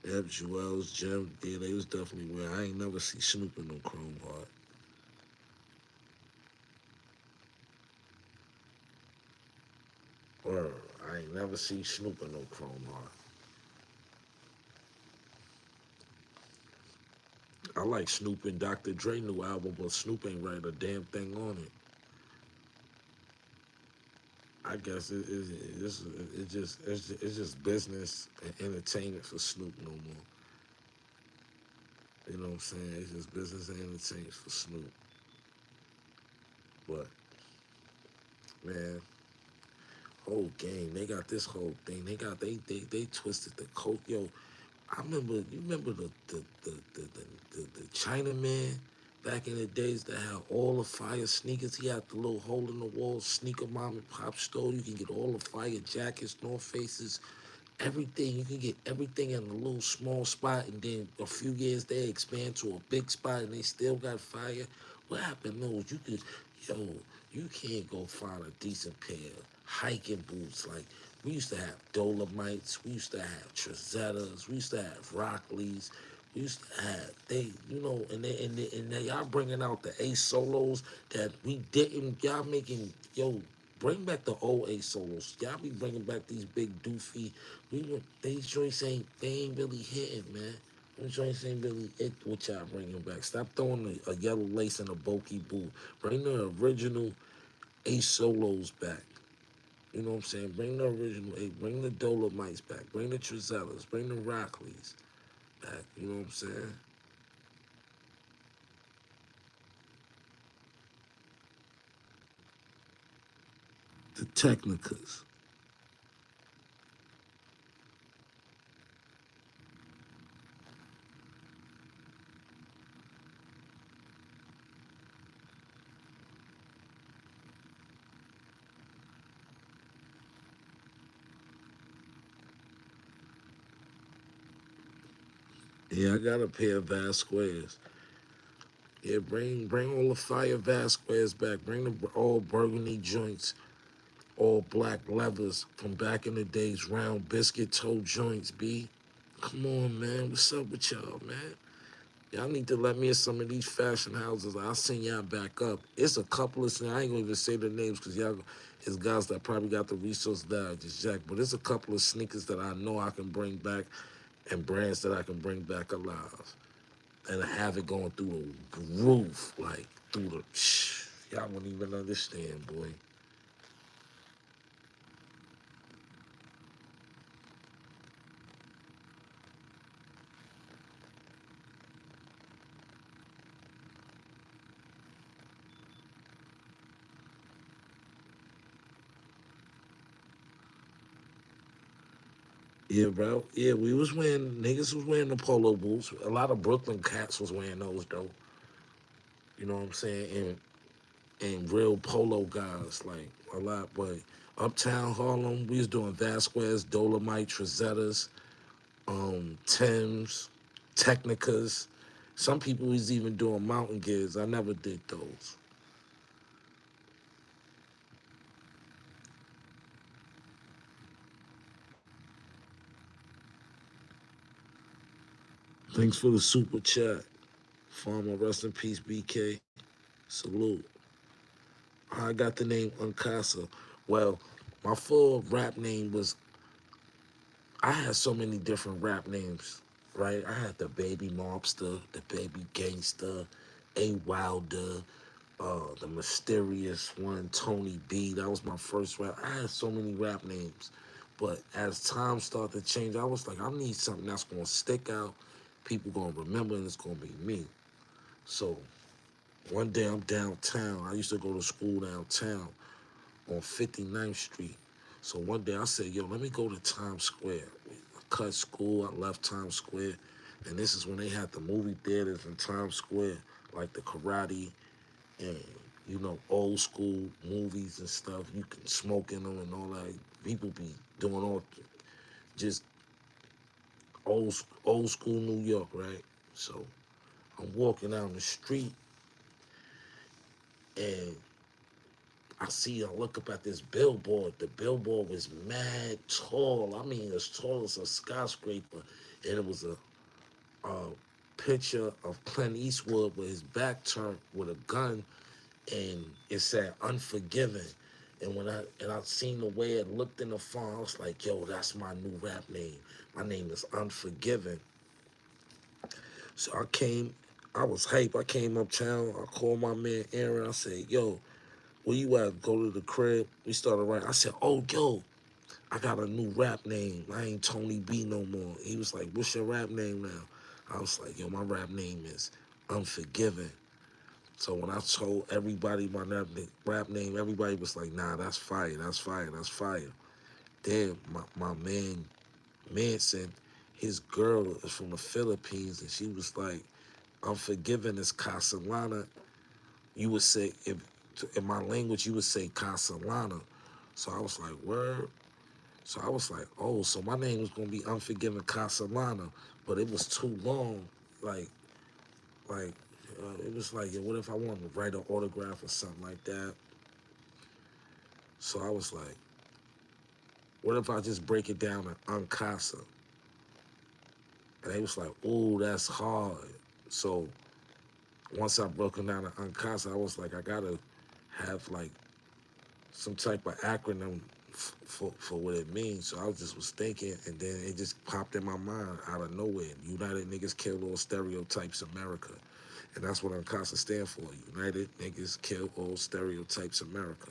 Yep, Joel's Jim. Yeah, they was definitely wearing. I ain't never see Snoop in no Chrome Heart. Or I ain't never see Snoop in no Chrome Heart. I like Snoop and Dr. Dre new album, but Snoop ain't write a damn thing on it. I guess it's just business and entertainment for Snoop no more. You know what I'm saying? It's just business and entertainment for Snoop. But man, whole game, they got this whole thing. They twisted the coat. Yo, I remember you remember the China man back in the days that had all the fire sneakers. He had the little hole in the wall sneaker mom and pop store. You can get all the fire jackets, North Faces, everything. You can get everything in a little small spot, and then a few years they expand to a big spot, and they still got fire. What happened? Those you could, yo, you can't go find a decent pair of hiking boots. Like we used to have Dolomites, we used to have Trezettas, we used to have Rockleys. We used to have y'all bringing out the Ace Solos that we didn't. Y'all making bring back the old Ace Solos. Y'all be bringing back these big doofy. These joints they ain't really hitting, man. Them joints ain't really it. What y'all bringing back? Stop throwing a yellow lace and a bulky boot. Bring the original Ace Solos back. You know what I'm saying? Bring the original Ace. Bring the Dolomites back. Bring the Trezellas. Bring the Rockleys back. You know what I'm saying? The Technicas. Yeah, I got a pair of Vasquez. Yeah, bring all the fire Vasquez back. Bring the all burgundy joints, all black levers from back in the days, round biscuit toe joints, B. Come on, man. What's up with y'all, man? Y'all need to let me in some of these fashion houses. I'll send y'all back up. It's a couple of, I ain't gonna even say the names because y'all, it's guys that probably got the resources that I just jack. But it's a couple of sneakers that I know I can bring back and brands that I can bring back alive. And have it going through the roof, like through the, y'all wouldn't even understand, boy. Yeah, bro. Yeah, we was wearing niggas was wearing the polo boots. A lot of Brooklyn cats was wearing those though. You know what I'm saying? And real polo guys, like a lot. But Uptown Harlem, we was doing Vasquez, Dolomite, Trezettas, Tims, Technicas. Some people was even doing mountain gears. I never did those. Thanks for the super chat. Farmer, rest in peace, BK. Salute. I got the name Unkasa. Well, my full rap name was, I had so many different rap names, right? I had the Baby Mobster, the Baby Gangster, A Wilder, the mysterious one, Tony B. That was my first rap. I had so many rap names. But as time started to change, I was like, I need something that's gonna stick out. People gonna remember and it's gonna be me. So one day I'm downtown. I used to go to school downtown on 59th Street. So one day I said, yo, let me go to Times Square. I cut school, I left Times Square. And this is when they had the movie theaters in Times Square, like the karate and old school movies and stuff. You can smoke in them and all that. People be doing all just old school New York, right? So I'm walking down the street and I look up at this billboard. The billboard was mad tall. I mean, as tall as a skyscraper, and it was a picture of Clint Eastwood with his back turned with a gun, and it said "Unforgiven." And I seen the way it looked in the font, I was like, "Yo, that's my new rap name. My name is Unforgiven." So I was hype. I came uptown. I called my man Aaron. I said, "Yo, where you at? Go to the crib." We started writing. I said, "Oh, yo, I got a new rap name. I ain't Tony B no more." He was like, "What's your rap name now?" I was like, "Yo, my rap name is Unforgiven." So when I told everybody my rap name, everybody was like, "Nah, that's fire, that's fire, that's fire." Then my man Manson, his girl is from the Philippines, and she was like, "Unforgiven is Castellana." You would say, if in my language, you would say Castellana. So I was like, "Word." So I was like, "Oh, so my name was gonna be Unforgiven Castellana," but it was too long. Like, it was like, yo, what if I wanted to write an autograph or something like that? So I was like, what if I just break it down to Unkasa? And they was like, "Ooh, that's hard." So once I broke it down to Unkasa, I was like, I gotta have like some type of acronym for what it means. So I just was thinking, and then it just popped in my mind out of nowhere. United Niggas Kill All Stereotypes America. And that's what Unkasa stand for. United Niggas Kill All Stereotypes America.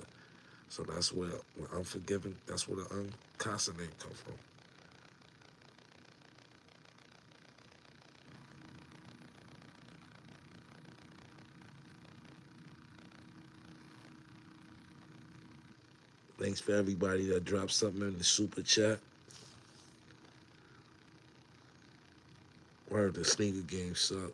So that's where Unforgiven, that's where the Unkasa name come from. Thanks for everybody that dropped something in the super chat. Word, the sneaker game suck.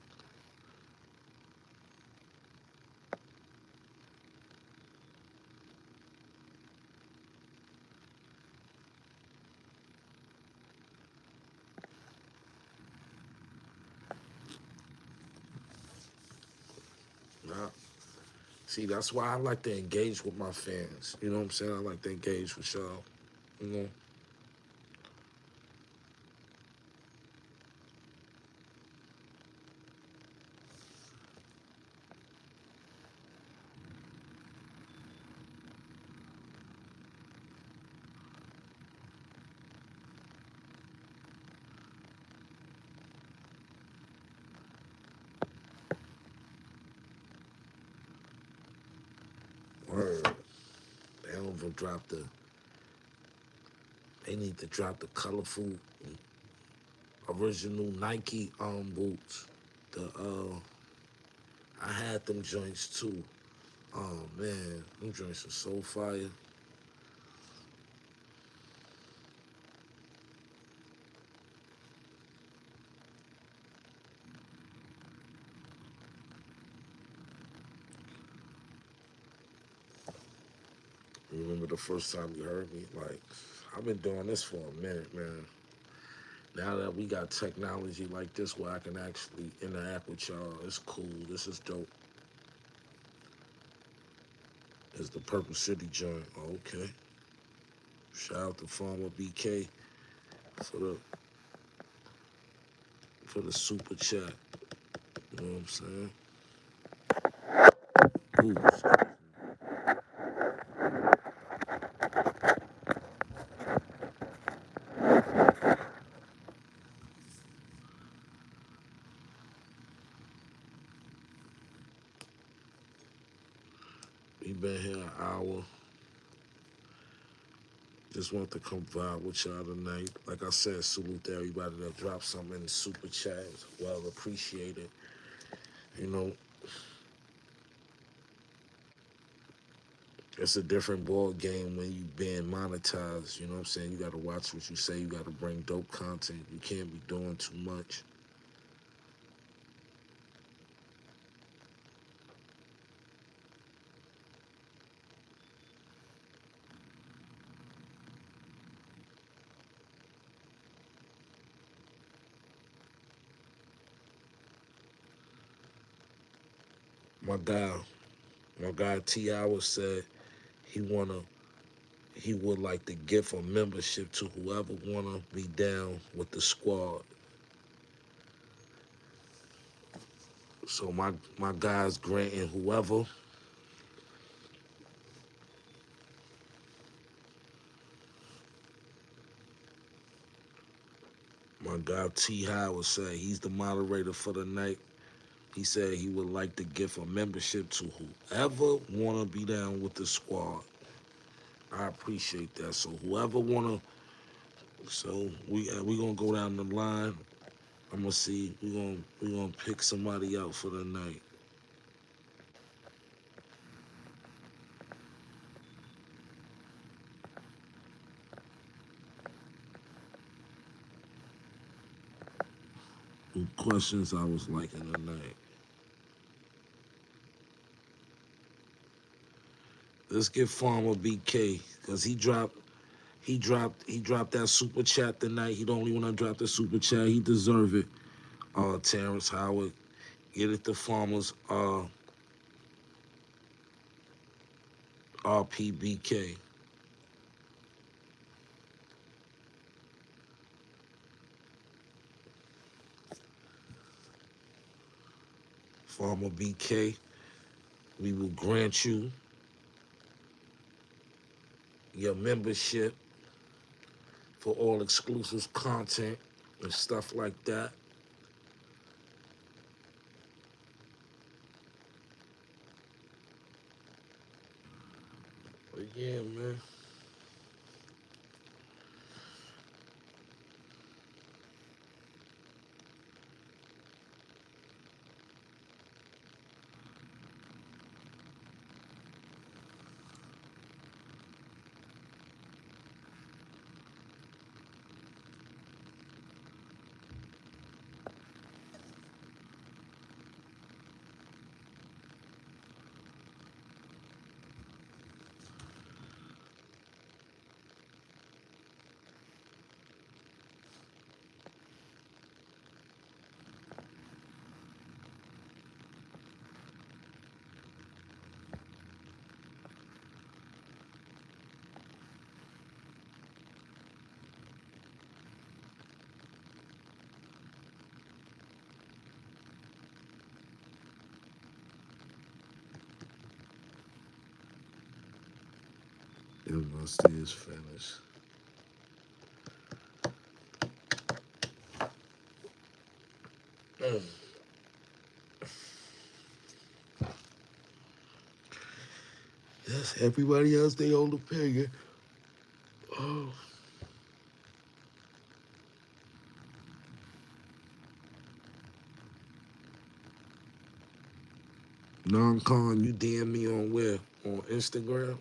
Nah. See, that's why I like to engage with my fans. You know what I'm saying? I like to engage with y'all. You know? Word. They don't even drop they need to drop the colorful original Nike boots. The I had them joints too. Oh man, them joints are so fire. You remember the first time you heard me? Like, I've been doing this for a minute, man. Now that we got technology like this where I can actually interact with y'all, it's cool. This is dope. It's the Purple City joint. Okay. Shout out to Farmer BK for for the super chat. You know what I'm saying? Ooh, we been here an hour. Just want to come vibe with y'all tonight. Like I said, salute to everybody that dropped something in the super chat. Well appreciated. You know, it's a different ball game when you being monetized. You know what I'm saying? You got to watch what you say. You got to bring dope content. You can't be doing too much. My guy, my guy T. Hour said he wanna, he would like to give a membership to whoever wanna be down with the squad. So my guys granting whoever. My guy T. Howard said he's the moderator for the night. He said he would like to give a membership to whoever wanna be down with the squad. I appreciate that. So whoever wanna, so we gonna go down the line. I'm gonna see. We gonna pick somebody out for the night. Who questions I was liking tonight? Let's get Farmer BK because he dropped that super chat tonight. He the only one that dropped the super chat. He deserve it. Terrence Howard, get it to Farmers. RPBK. Farmer BK. We will grant you your membership for all exclusive content and stuff like that. But yeah, man. It must is finished. Mm. Yes, everybody else they own opinion. Oh. Non-con, you DM me on where? On Instagram?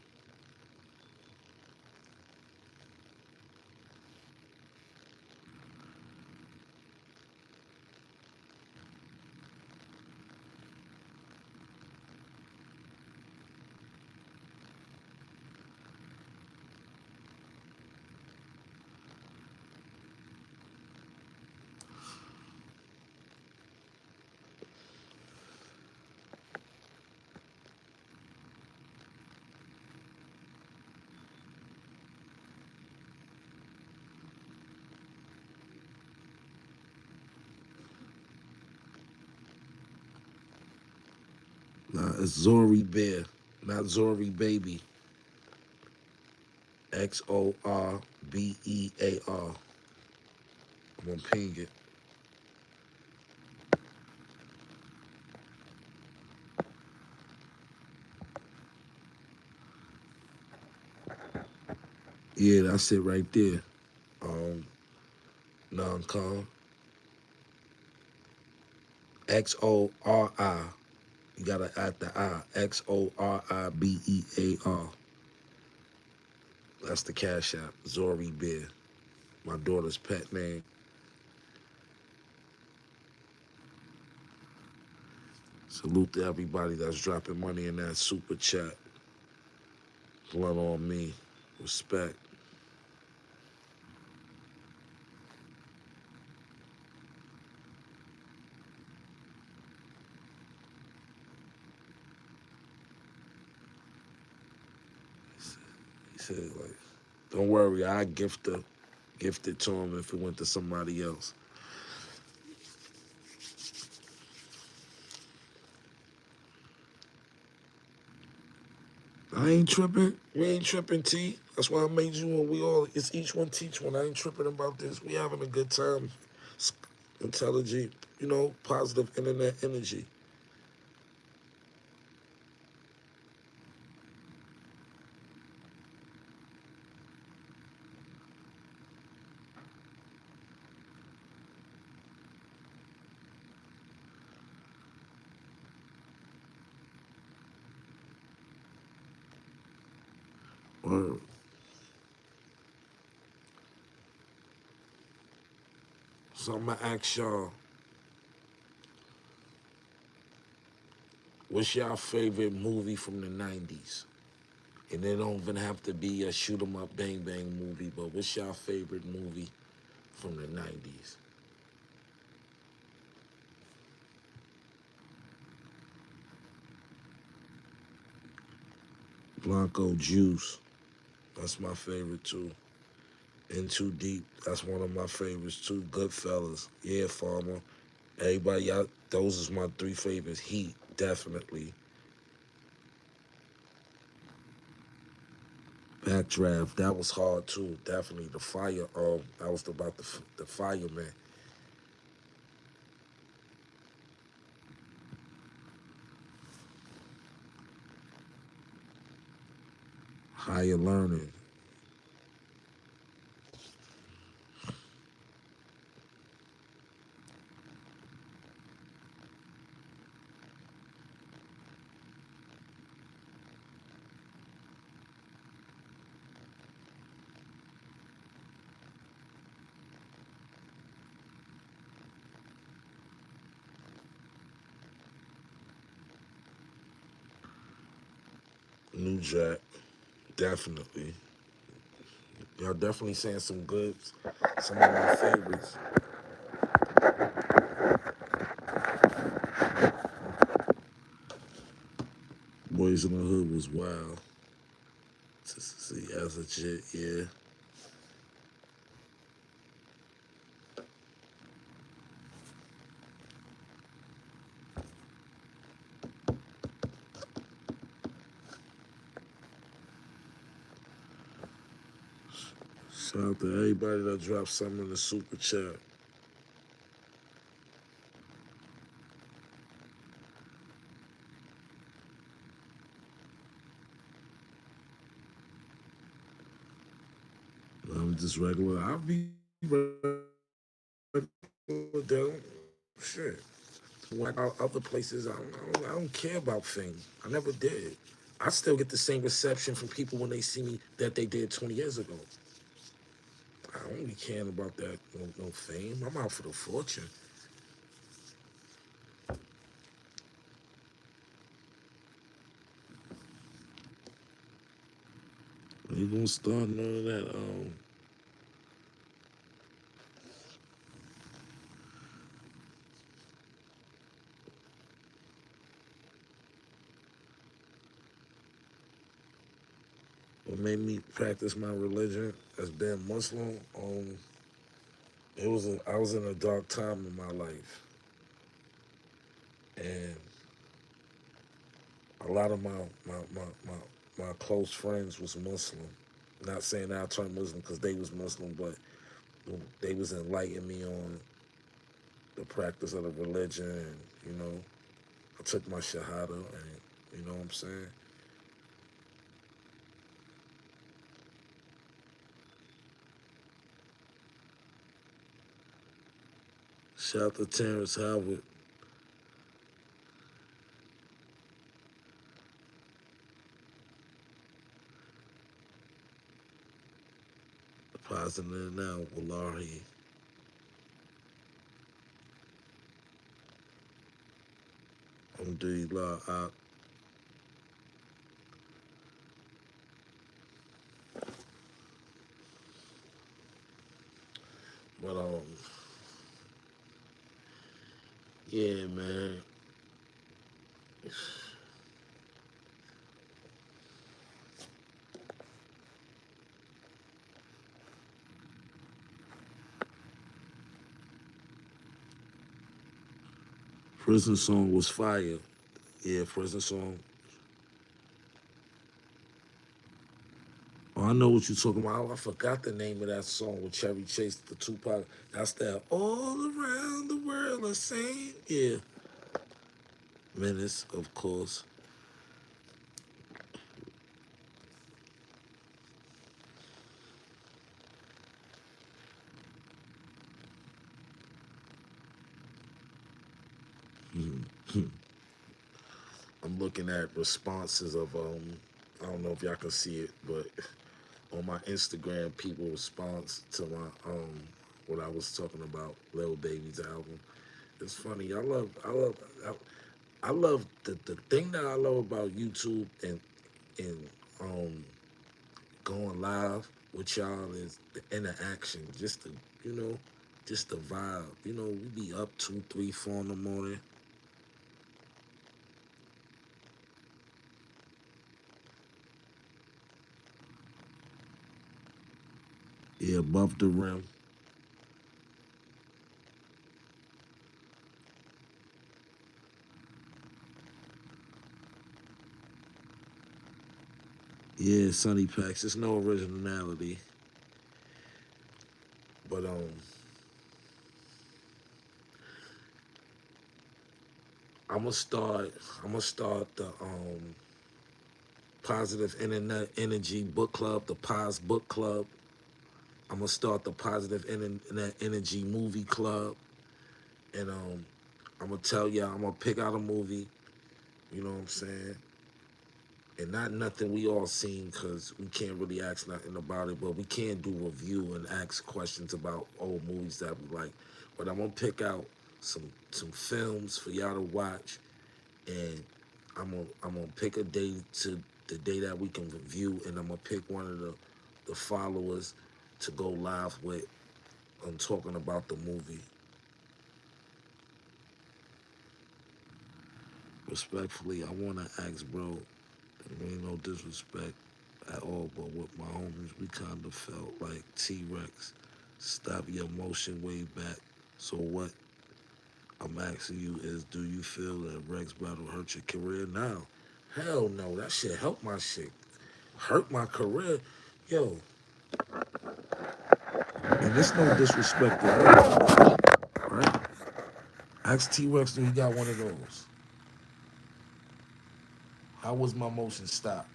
It's Zori Bear, not Zori Baby. Xorbear. I'm gonna ping it. Yeah, that's it right there. Um, non-con. Xori. You gotta add the I. Xorbear. That's the cash app. Zori Bear. My daughter's pet name. Salute to everybody that's dropping money in that super chat. Blood on me. Respect. He said, like, don't worry, I gift it to him if it went to somebody else. I ain't tripping. We ain't tripping, T. That's why I made you and we all, it's each one teach one. I ain't tripping about this. We having a good time. It's intelligent, positive internet energy. Word. So I'm gonna ask y'all, what's y'all favorite movie from the 90s? And it don't even have to be a shoot 'em up bang bang movie, but what's y'all favorite movie from the 90s? Blanco Juice. That's my favorite too. In Too Deep. That's one of my favorites too. Goodfellas. Yeah, Farmer. Everybody, y'all, those is my three favorites. Heat, definitely. Backdraft, that was hard too. Definitely. The fire. That was about the fireman. Higher learning. New Jack, definitely. Y'all definitely saying some goods. Some of my favorites. Boys in the Hood was wild. To see as a shit, yeah. Shout out to everybody that dropped something in the super chat. I'm just regular. I'll be regular though. Shit. When I go other places, I don't care about fame. I never did. I still get the same reception from people when they see me that they did 20 years ago. I don't be caring about that no fame. I'm out for the fortune. You gonna start none of that? What made me practice my religion as being Muslim? I was in a dark time in my life, and A lot of my close friends was Muslim. Not saying that I turned Muslim because they was Muslim, but they was enlightening me on the practice of the religion, and I took my shahada, and you know what I'm saying. Shout out to Terrence Howard. Positive now, Wallahi. Alhamdulillah. But yeah, man. Prison song was fire. Yeah, prison song. Oh, I know what you're talking about. Oh, I forgot the name of that song with Cherry Chase, the Tupac. That's that all around the world the same. Yeah, Menace, of course. I'm looking at responses of I don't know if y'all can see it, but on my Instagram, people response to my what I was talking about, Lil Baby's album. It's funny. I love the thing that I love about YouTube and um going live with y'all is the interaction, just the you know, just the vibe. We be up 2, 3, 4 in the morning. Yeah, above the rim. Yeah, Sunny Packs. There's no originality, but I'm gonna start. I'm gonna start the Positive Internet Energy Book Club, the Pos Book Club. I'm gonna start the Positive Internet Energy Movie Club, and I'm gonna tell y'all. I'm gonna pick out a movie. You know what I'm saying? And not nothing we all seen because we can't really ask nothing about it, but we can do review and ask questions about old movies that we like. But I'm gonna pick out some films for y'all to watch, and I'm gonna pick a day to the day that we can review, and I'm gonna pick one of the followers to go live with. I'm talking about the movie. Respectfully, I wanna ask, bro. There ain't no disrespect at all, but with my homies, we kind of felt like T-Rex. Stop your motion way back. So what I'm asking you is, do you feel that Rex battle hurt your career now? Hell no, that shit helped my shit. Hurt my career. Yo, and it's no disrespect to Rex, right? Ask T-Rex if he got one of those. How was my motion stopped?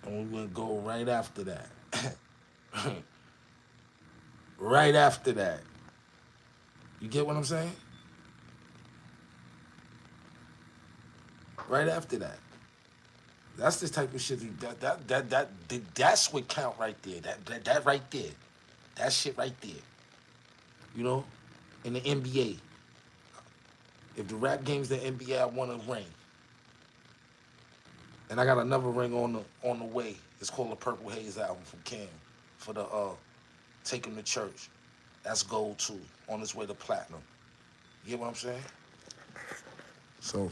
And we're gonna go right after that. Right after that. You get what I'm saying? Right after that. That's the type of shit that's what count right there. That right there. That shit right there. You know? In the NBA. If the rap game's the NBA, I want a ring. And I got another ring on the way. It's called the Purple Haze album from Cam for the Take Him to Church. That's gold too. On its way to platinum. You get what I'm saying? So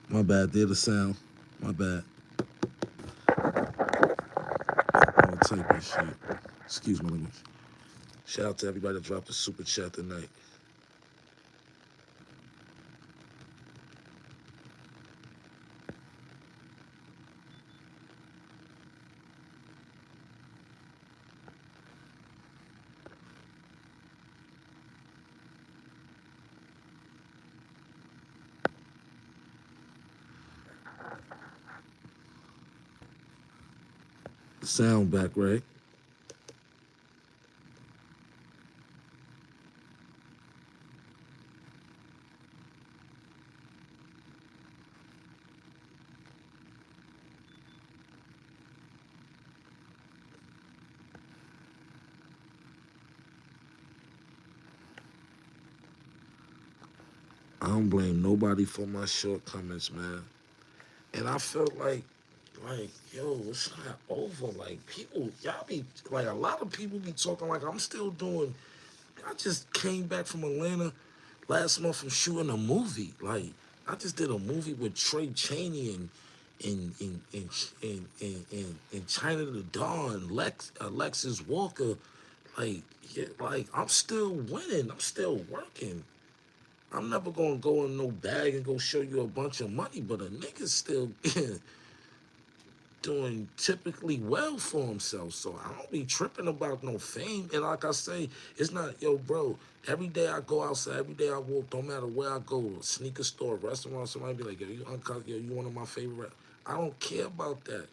My bad. Did the sound. My bad. All type of shit. Excuse my language. Shout out to everybody that dropped the super chat tonight. The sound back, right? I don't blame nobody for my shortcomings, man. And I felt like, yo, it's not over. Like, people, y'all be, like, a lot of people be talking like I'm still doing. I just came back from Atlanta last month from shooting a movie. Like, I just did a movie with Trey Chaney and China the Dawn, Alexis Walker. Like, yeah, like I'm still winning. I'm still working. I'm never gonna go in no bag and go show you a bunch of money, but a nigga's still doing typically well for himself. So I don't be tripping about no fame. And like I say, it's not, yo, bro, every day I go outside, every day I walk, don't matter where I go, sneaker store, restaurant, somebody be like, yo, you Unkasa, yo, you one of my favorite. I don't care about that.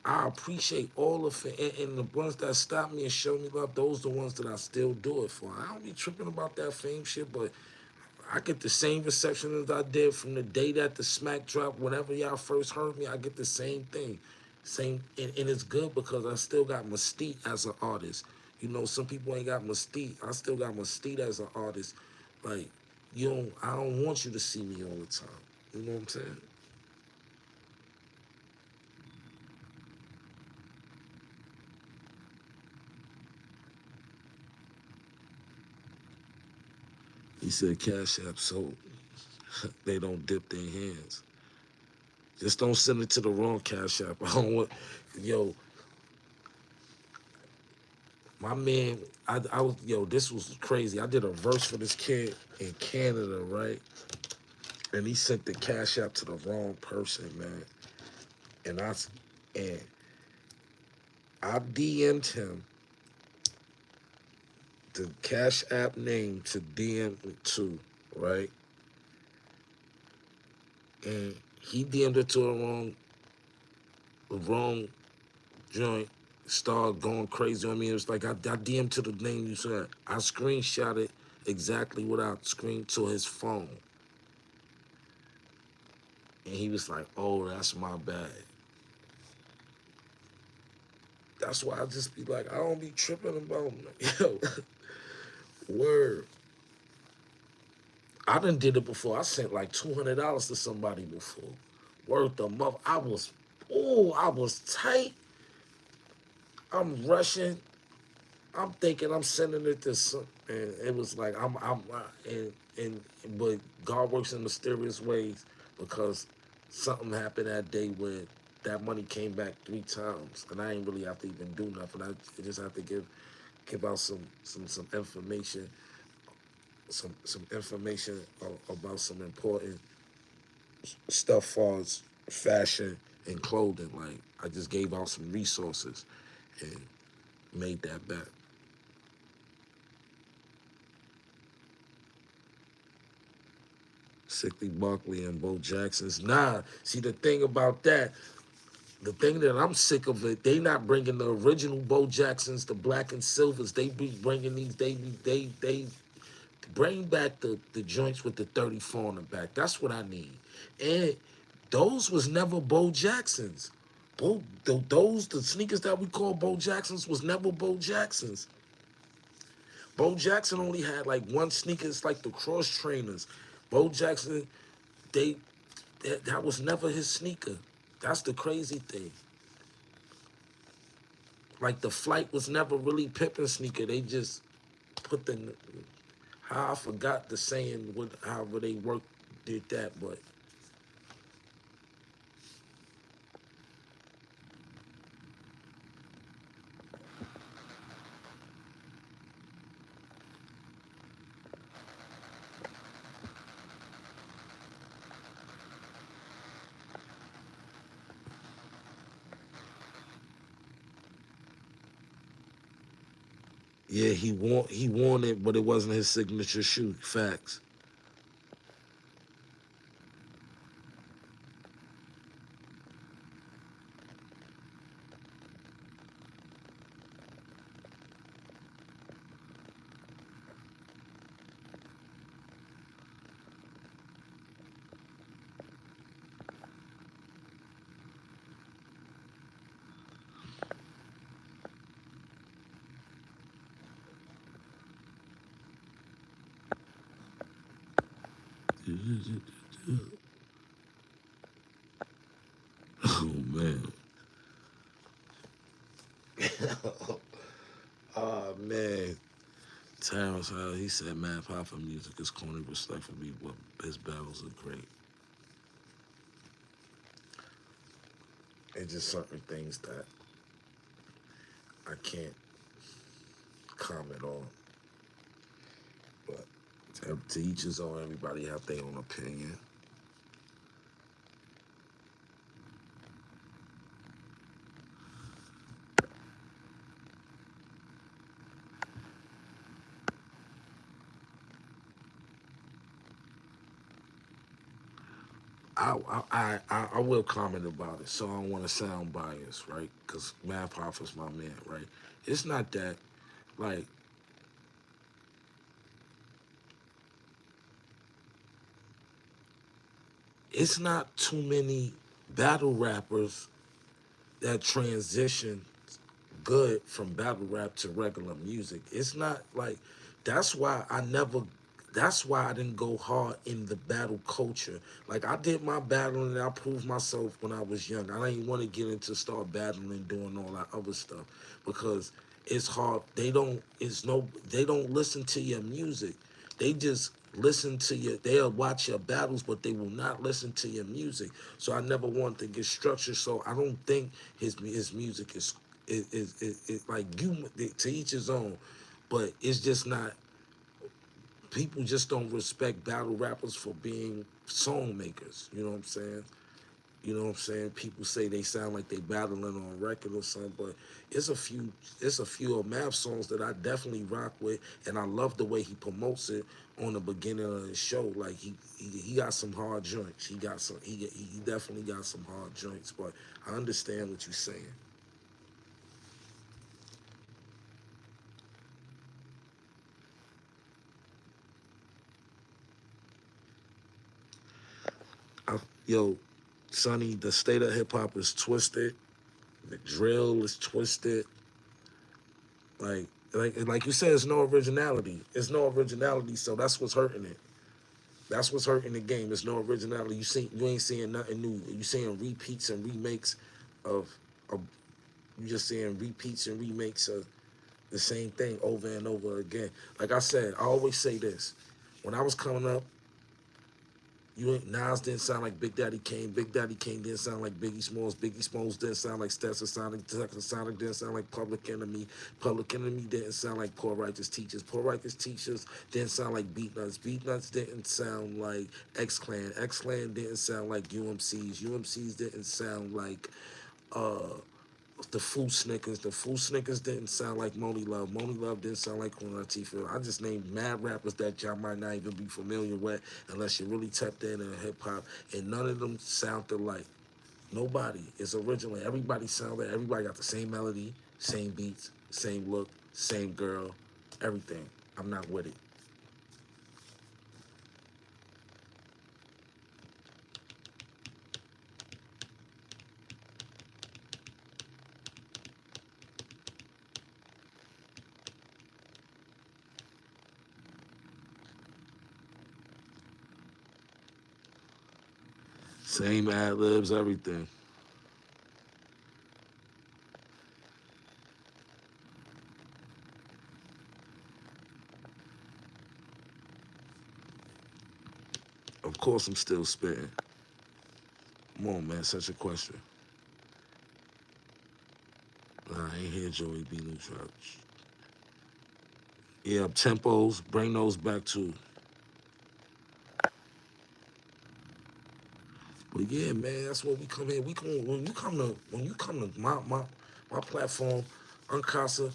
I appreciate all of it. And the ones that stop me and show me love, those the ones that I still do it for. I don't be tripping about that fame shit, but I get the same reception as I did from the day that the smack dropped. Whenever y'all first heard me, I get the same thing. Same, and it's good because I still got mystique as an artist. You know, some people ain't got mystique. I still got mystique as an artist. Like, I don't want you to see me all the time. You know what I'm saying? He said Cash App so they don't dip their hands. Just don't send it to the wrong Cash App. I don't want, yo, my man, I was, yo, this was crazy. I did a verse for this kid in Canada, right? And he sent the Cash App to the wrong person, man. And and I DM'd him the Cash App name to DM it to, right? And he DM'd it to the wrong joint. Started going crazy on me. It was like I DM'd to the name you said. I screenshot it exactly what I screened to his phone. And he was like, oh, that's my bad. That's why I just be like, I don't be tripping about, yo, word. I done did it before. I sent like $200 to somebody before. Word the mother. I was tight. I'm rushing. I'm thinking I'm sending it to some, and it was like and but God works in mysterious ways because something happened that day where that money came back 3 times, and I ain't really have to even do nothing. I just have to give out some information, some information about some important stuff far as fashion and clothing. Like I just gave out some resources and made that back. Sickly Barkley and Bo Jackson's. Nah, see the thing that I'm sick of it, they not bringing the original Bo Jacksons, the black and silvers. They be bringing these, they bring back the joints with the 34 on the back. That's what I need. And those was never Bo Jacksons. The sneakers that we call Bo Jacksons was never Bo Jacksons. Bo Jackson only had like one sneaker. It's like the cross trainers. Bo Jackson, they that was never his sneaker. That's the crazy thing. Like the flight was never really Pippin sneaker. They just put the how I forgot the saying what however they worked did that, but Yeah, he won it, but it wasn't his signature shoe. Facts. Oh man. Oh man. Terrence, he said, "Man, pop music is corny, respectfully, but his battles are great." It's just certain things that I can't comment on. But to each his own. Everybody have their own opinion. I will comment about it, so I don't want to sound biased, right? Because Math Hoffa's my man, right? It's not that, like, it's not too many battle rappers that transition good from battle rap to regular music. It's not like that's why I never that's why I didn't go hard in the battle culture. Like I did my battling and I proved myself when I was young. I didn't want to get into start battling doing all that other stuff because it's hard. They don't listen to your music. They just listen to your they'll watch your battles, but they will not listen to your music. So I never wanted to get structured. So I don't think his music is like you to each his own, but it's just not. People just don't respect battle rappers for being song makers. You know what I'm saying? You know what I'm saying? People say they sound like they battling on record or something, but it's a few it's a few of Mav songs that I definitely rock with, and I love the way he promotes it on the beginning of the show. Like he got some hard joints. He definitely got some hard joints. But I understand what you're saying. I, yo, Sonny, the state of hip hop is twisted. The drill is twisted. Like like you said, it's no originality. It's no originality, so that's what's hurting it. That's what's hurting the game. There's no originality. You ain't seeing nothing new. You seeing repeats and remakes of you just seeing repeats and remakes of the same thing over and over again. Like I said, I always say this. When I was coming up, you ain't Nas didn't sound like Big Daddy Kane. Big Daddy Kane didn't sound like Biggie Smalls. Biggie Smalls didn't sound like Stetson Sonic. Stetson Sonic didn't sound like Public Enemy. Public Enemy didn't sound like Poor Righteous Teachers. Poor Righteous Teachers didn't sound like Beat Nuts. Beat Nuts didn't sound like X Clan. X Clan didn't sound like UMCs. UMCs didn't sound like uh the Food Snickers. The Food Snickers didn't sound like Moni Love. Moni Love didn't sound like Queen Latifah. I just named mad rappers that y'all might not even be familiar with unless you really tapped in hip hop, and none of them sound alike. Nobody is original. Everybody sound like everybody got the same melody, same beats, same look, same girl, everything. I'm not with it. Same ad libs, everything. Of course, I'm still spitting. Come on, man, such a question. Nah, I ain't hear Joey B. New Trap. Yeah, tempos, bring those back too. But yeah, man, that's what we come here. We come when you come to my platform, Unkasa.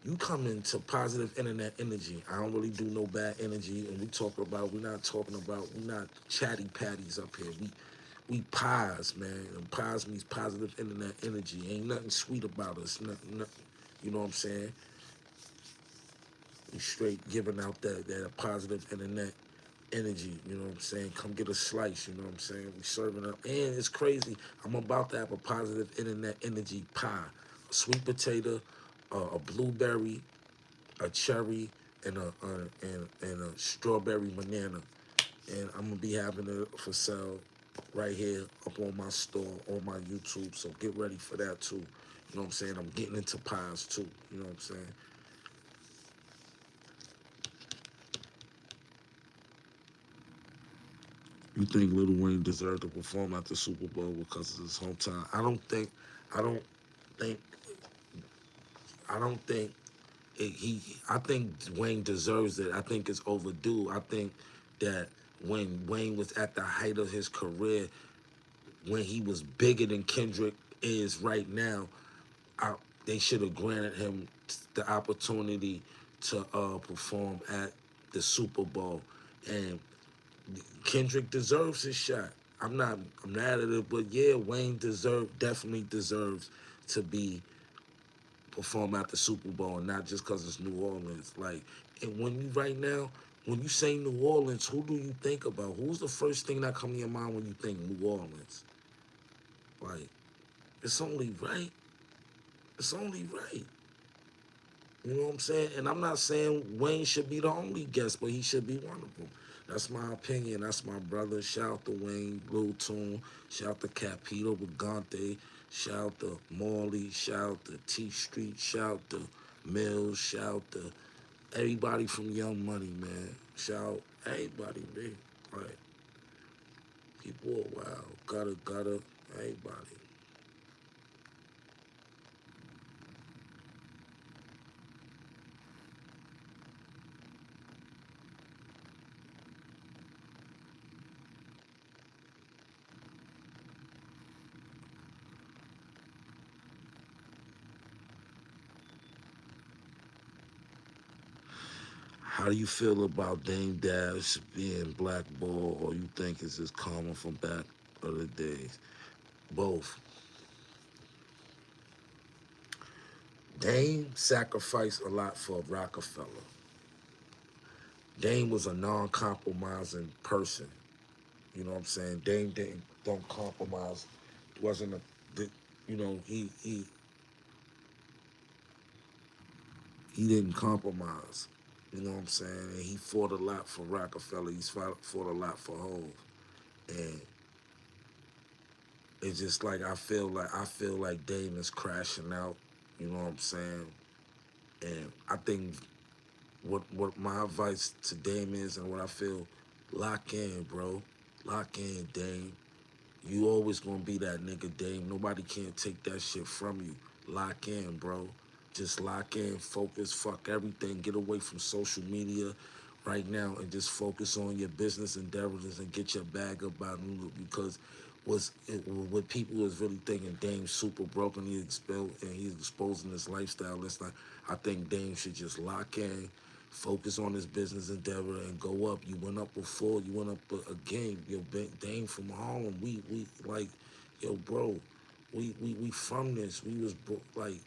You come into positive internet energy. I don't really do no bad energy. And we talk about, we're not talking about, we're not chatty patties up here. We pies, man. And pies means positive internet energy. Ain't nothing sweet about us. Nothing, you know what I'm saying? We straight giving out that positive internet energy, you know what I'm saying? Come get a slice, you know what I'm saying? We serving up. And it's crazy. I'm about to have a positive internet energy pie. A sweet potato, a blueberry, a cherry, and a strawberry banana. And I'm gonna be having it for sale right here up on my store, on my YouTube. So get ready for that too. You know what I'm saying? I'm getting into pies too. You know what I'm saying? You think Lil Wayne deserved to perform at the Super Bowl because of his hometown? I don't think, I don't think I think Wayne deserves it. I think it's overdue. I think that when Wayne was at the height of his career, when he was bigger than Kendrick is right now, I, they should have granted him the opportunity to perform at the Super Bowl. And Kendrick deserves his shot. I'm mad at it, but yeah, Wayne definitely deserves to be perform at the Super Bowl, and not just because it's New Orleans. Like, and when you right now, when you say New Orleans, who do you think about? Who's the first thing that come to your mind when you think New Orleans? Like, it's only right. It's only right. You know what I'm saying? And I'm not saying Wayne should be the only guest, but he should be one of them. That's my opinion. That's my brother. Shout out to Wayne, Lil Tune. Shout out to Capito Brigante. Shout out to Morley. Shout out to T Street. Shout out to Mills. Shout out to everybody from Young Money, man. Shout out everybody, man. Like, people are wild. Gotta, everybody. How do you feel about Dame Dash being blackballed, or you think it's just karma from back of the days? Both. Dame sacrificed a lot for Rockefeller. Dame was a non-compromising person. You know what I'm saying? Dame didn't don't compromise. Wasn't a, you know, he didn't compromise. You know what I'm saying? And he fought a lot for Rockefeller. He's fought a lot for Hove. And it's just like I feel like Dame is crashing out. You know what I'm saying? And I think what my advice to Dame is, and what I feel, lock in, bro. Lock in, Dame. You always gonna be that nigga, Dame. Nobody can't take that shit from you. Lock in, bro. Just lock in, focus, fuck everything. Get away from social media right now and just focus on your business endeavors and get your bag up by noon, because what people was really thinking Dame's super broken. He's exposing his lifestyle. It's like, I think Dame should just lock in, focus on his business endeavor, and go up. You went up before, you went up again. Yo, Dame from Harlem. We like, yo, bro. We from this. We was like,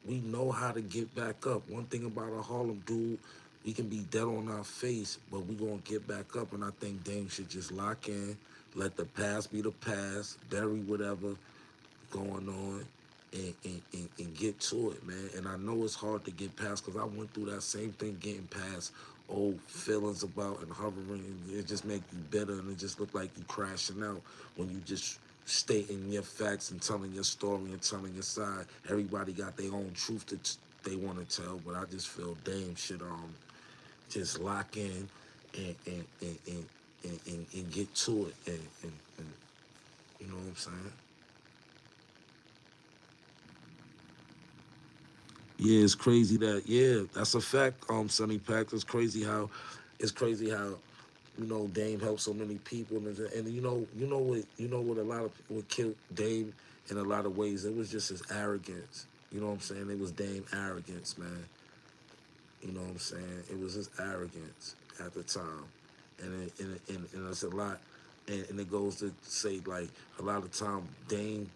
we know how to get back up. One thing about a Harlem dude, we can be dead on our face, but we gonna get back up. And I think Dame should just lock in, let the past be the past, bury whatever going on, and get to it, man. And I know it's hard to get past, because I went through that same thing, getting past old feelings about and hovering, and it just make you bitter, and it just look like you crashing out when you just stating your facts and telling your story and telling your side. Everybody got their own truth that they want to tell, but I just feel Dame should just lock in and get to it, and you know what I'm saying. Yeah, it's crazy that, yeah, that's a fact. Sonny Pack. It's crazy how, you know, Dame helped so many people, and you know what a lot of what killed Dame in a lot of ways. It was just his arrogance. You know what I'm saying? It was Dame arrogance, man. You know what I'm saying? It was his arrogance at the time, and it's a lot. And it goes to say like a lot of time Dame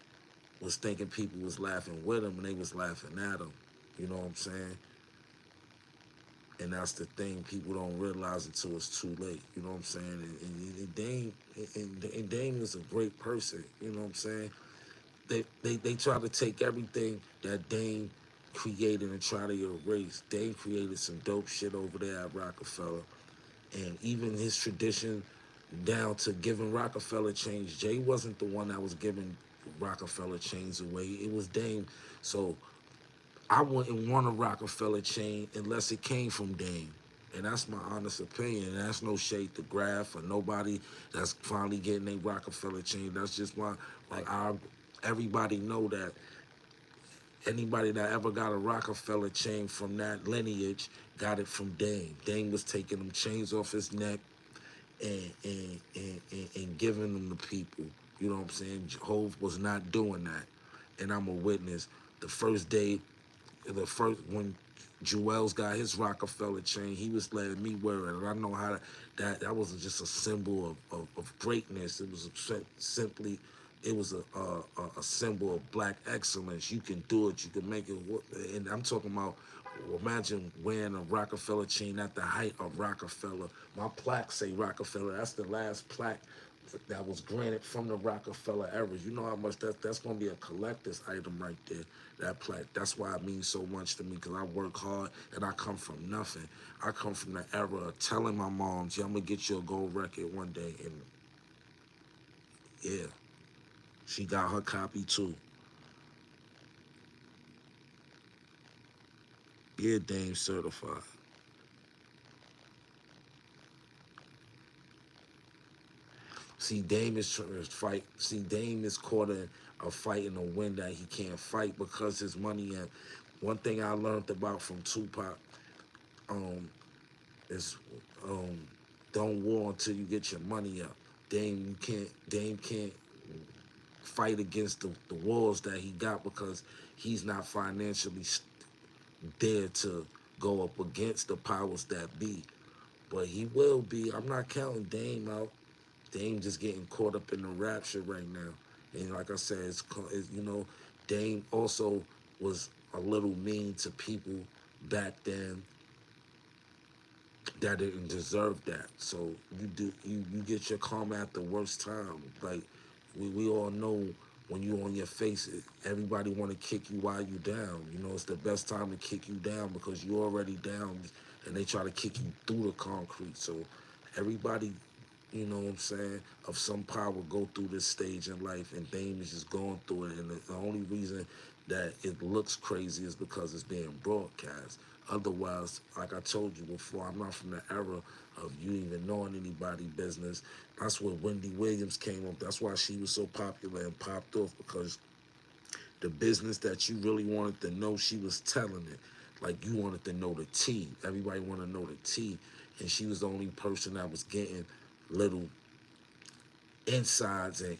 was thinking people was laughing with him and they was laughing at him. You know what I'm saying? And that's the thing. People don't realize until it's too late. You know what I'm saying? And Dame is a great person. You know what I'm saying? They try to take everything that Dame created and try to erase. Dame created some dope shit over there at Rockefeller, and even his tradition down to giving Rockefeller chains. Jay wasn't the one that was giving Rockefeller chains away. It was Dame. So I wouldn't want a Rockefeller chain unless it came from Dame. And that's my honest opinion. And that's no shade to Graf or nobody that's finally getting a Rockefeller chain. That's just my like our everybody know that anybody that ever got a Rockefeller chain from that lineage got it from Dame. Dame was taking them chains off his neck and giving them to people. You know what I'm saying? Hove was not doing that. And I'm a witness. The first day the first when Jewels got his Rockefeller chain, he was letting me wear it, and I know how that wasn't just a symbol of greatness. It was simply, it was a symbol of black excellence. You can do it. You can make it. And I'm talking about. Imagine wearing a Rockefeller chain at the height of Rockefeller. My plaque say Rockefeller. That's the last plaque that was granted from the Rockefeller era. You know how much that's going to be a collector's item right there. That plaque. That's why it means so much to me because I work hard and I come from nothing. I come from the era of telling my moms, "Yeah, I'm gonna get you a gold record one day," and yeah, she got her copy too. Yeah, Dame certified. See, Dame is trying to fight. See, Dame is caught in a fight in a win that he can't fight because his money. And one thing I learned about from Tupac, um, is um, don't war until you get your money up. Dame can't fight against the wars that he got because he's not financially there to go up against the powers that be. But he will be. I'm not counting Dame out. Dame just getting caught up in the rapture right now. And like I said, it's Dame also was a little mean to people back then that didn't deserve that. So you get your karma at the worst time. Like we all know when you on your face, everybody want to kick you while you down. You know it's the best time to kick you down because you already down, and they try to kick you through the concrete. So everybody, you know what I'm saying, of some power go through this stage in life, and Dame is just going through it. And the only reason that it looks crazy is because it's being broadcast. Otherwise, like I told you before, I'm not from the era of you even knowing anybody business. That's where Wendy Williams came up. That's why she was so popular and popped off because the business that you really wanted to know, she was telling it. Like you wanted to know the T. Everybody wanted to know the T. And she was the only person that was getting little insides and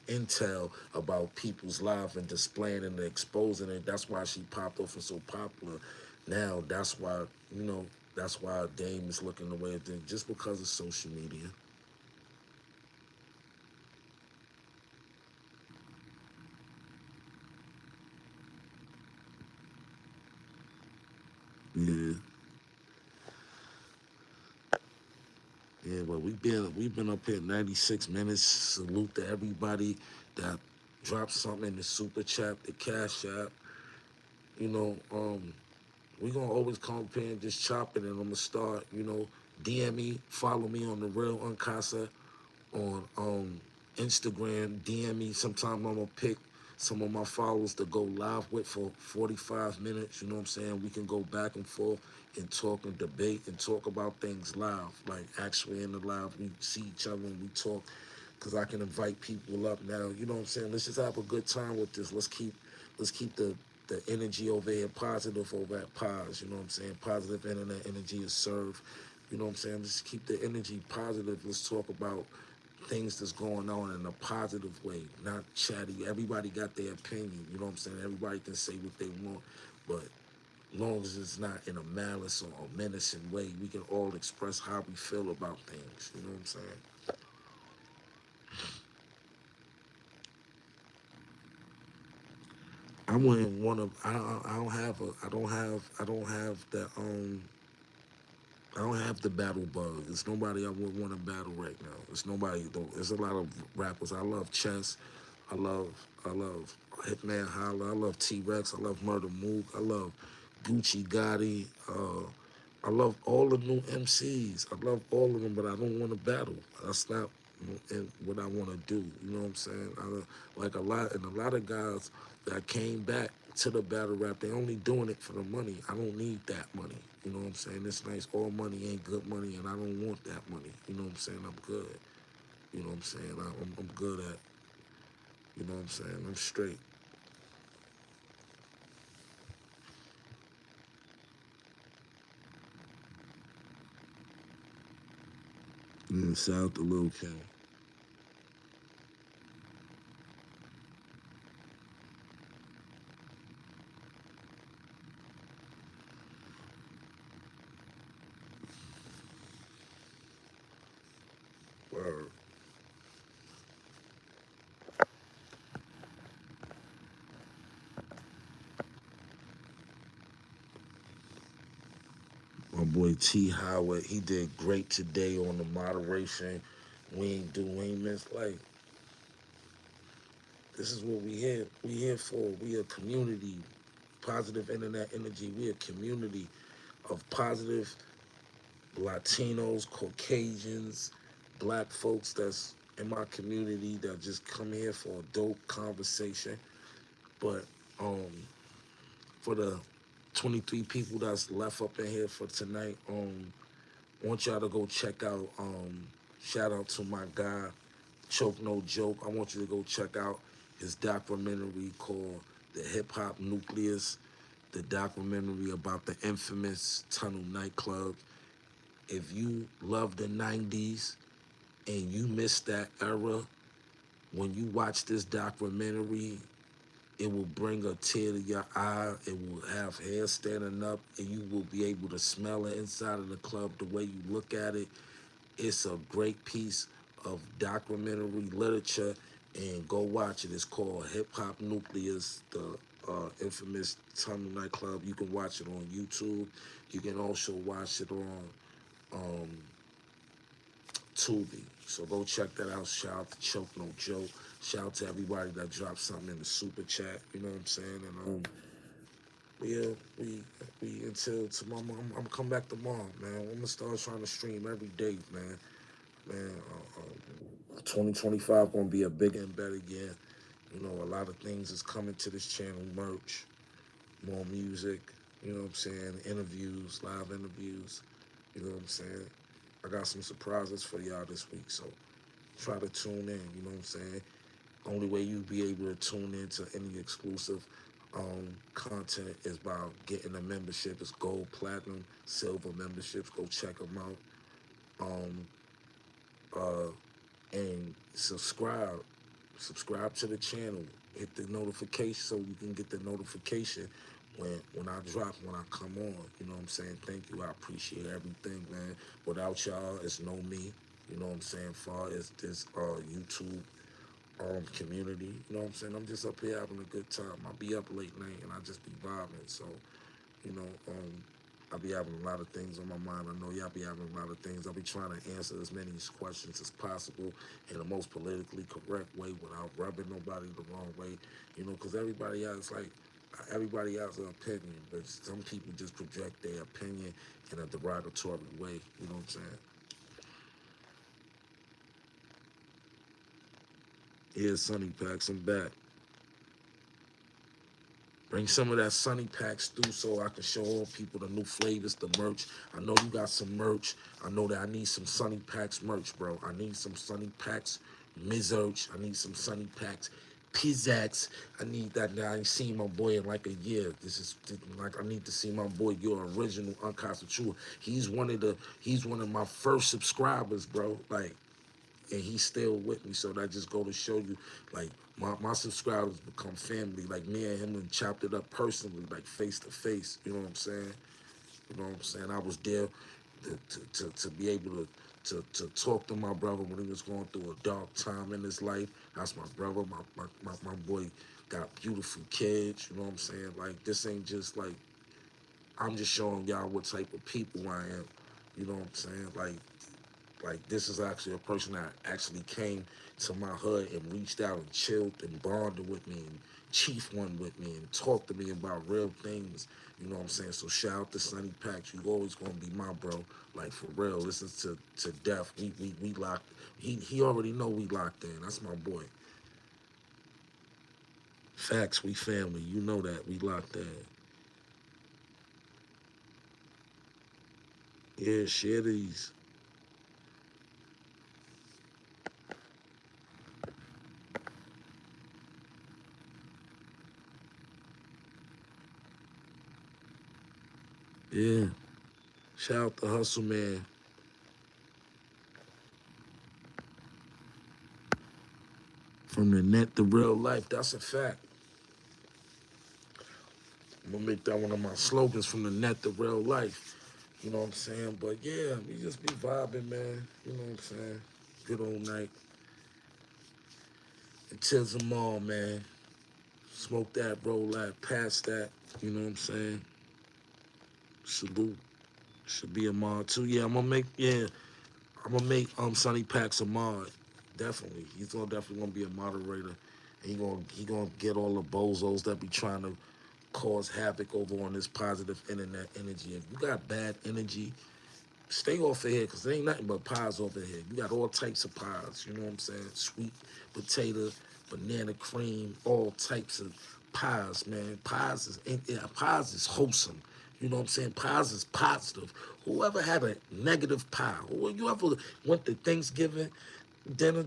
intel about people's life and displaying and exposing it. That's why she popped off and so popular. Now that's why, you know, that's why Dame is looking the way it did, just because of social media. Yeah. Yeah, but we've been up here 96 minutes. Salute to everybody that dropped something in the super chat, the cash app. You know, we gonna always come up here and just chop it, and I'm gonna start. DM me, follow me on the real Unkasa on Instagram. DM me. Sometime I'm gonna pick some of my followers to go live with for 45 minutes. You know what I'm saying? We can go back and forth and talk and debate and talk about things live. Like actually in the live, we see each other and we talk. Cause I can invite people up now. You know what I'm saying? Let's just have a good time with this. Let's keep the energy over here positive over at Pause. You know what I'm saying? Positive internet energy is served. You know what I'm saying? Let's keep the energy positive. Let's talk about things that's going on in a positive way, not chatty. Everybody got their opinion. You know what I'm saying? Everybody can say what they want, but long as it's not in a malice or a menacing way, we can all express how we feel about things. You know what I'm saying? I wouldn't want to. I don't have a. I don't have. I don't have the. I don't have the battle bug. There's nobody I would want to battle right now. There's nobody though. There's a lot of rappers. I love Chess. I love. I love Hitman Holla. I love T Rex. I love Murder Mook. I love Gucci Gotti. I love all the new MCs. I love all of them, but I don't want to battle. That's not what I want to do. You know what I'm saying? Like a lot of guys that came back to the battle rap, they only doing it for the money. I don't need that money. You know what I'm saying? It's nice. All money ain't good money, and I don't want that money. You know what I'm saying? I'm good. You know what I'm saying? I'm good at. You know what I'm saying? I'm straight. Shout out to Lil Kim. Word. My boy T Howard, he did great today on the moderation. We ain't miss like this is what we here for. We a community, positive internet energy. We a community of positive Latinos, Caucasians, black folks that's in my community that just come here for a dope conversation. But um for the 23 people that's left up in here for tonight, I want y'all to go check out. Shout out to my guy, Choke No Joke. I want you to go check out his documentary called The Hip Hop Nucleus, the documentary about the infamous Tunnel nightclub. If you love the 90s and you missed that era, when you watch this documentary, it will bring a tear to your eye. It will have hair standing up, and you will be able to smell it inside of the club the way you look at it. It's a great piece of documentary literature, and go watch it. It's called Hip Hop Nucleus, the infamous Tunnel nightclub. You can watch it on YouTube. You can also watch it on um, Tubi. So go check that out. Shout out to Choke No Joke. Shout out to everybody that dropped something in the super chat. You know what I'm saying? And yeah, we until tomorrow. I'm come back tomorrow, man. I'm gonna start trying to stream every day, man. Man, 2025 gonna be a bigger and better year. You know, a lot of things is coming to this channel: merch, more music. You know what I'm saying? Interviews, live interviews. You know what I'm saying? I got some surprises for y'all this week, so try to tune in. You know what I'm saying? Only way you be able to tune into any exclusive content is by getting a membership. It's gold, platinum, silver memberships. Go check them out. Um, uh, and subscribe. Subscribe to the channel. Hit the notification so you can get the notification when I drop, when I come on. You know what I'm saying? Thank you. I appreciate everything, man. Without y'all, it's no me. You know what I'm saying? Far as this YouTube community. You know what I'm saying? I'm just up here having a good time. I be up late night and I just be vibing. So, you know, I be having a lot of things on my mind. I know y'all be having a lot of things. I'll be trying to answer as many questions as possible in the most politically correct way without rubbing nobody the wrong way. You know, because everybody has an opinion, but some people just project their opinion in a derogatory way. You know what I'm saying? Yeah, Sonny Packs, I'm back. Bring some of that Sunny Packs through so I can show all people the new flavors, the merch. I know you got some merch. I know that I need some Sunny Packs merch, bro. I need some Sunny Packs Mizerch. I need some Sunny Packs Pizzax. I need that. Now I ain't seen my boy in like a year. This is like I need to see my boy, your original Unkasa True. He's one of my first subscribers, bro. Like and he's still with me. So that just go to show you, like my subscribers become family. Like me and him and chopped it up personally, like face to face. You know what I'm saying? You know what I'm saying? I was there to be able to talk to my brother when he was going through a dark time in his life. That's my brother. My boy got beautiful kids. You know what I'm saying? Like this ain't just like I'm just showing y'all what type of people I am. You know what I'm saying? Like this is actually a person that actually came to my hood and reached out and chilled and bonded with me and chief one with me and talked to me about real things. You know what I'm saying? So shout out to Sonny Pax. You always gonna be my bro. Like for real. Listen to Death. We locked. He already know we locked in. That's my boy. Facts. We family. You know that we locked in. Yeah. Share these. Yeah. Shout out to Hustle Man. From the net to real life. That's a fact. I'm gonna make that one of my slogans, from the net to real life. You know what I'm saying? But yeah, we just be vibing, man. You know what I'm saying? Good old night. Until tomorrow, man. Smoke that, roll that, pass that. You know what I'm saying? Salute. Should be a mod too. Yeah, I'm gonna make Sonny Pax a mod. Definitely. Definitely gonna be a moderator. And he gonna get all the bozos that be trying to cause havoc over on this positive internet energy. If you got bad energy, stay off of here, because there ain't nothing but pies over here. You got all types of pies, you know what I'm saying? Sweet potato, banana cream, all types of pies, man. Pies is wholesome. You know what I'm saying? Pies is positive. Whoever had a negative pie, or you ever went to Thanksgiving dinner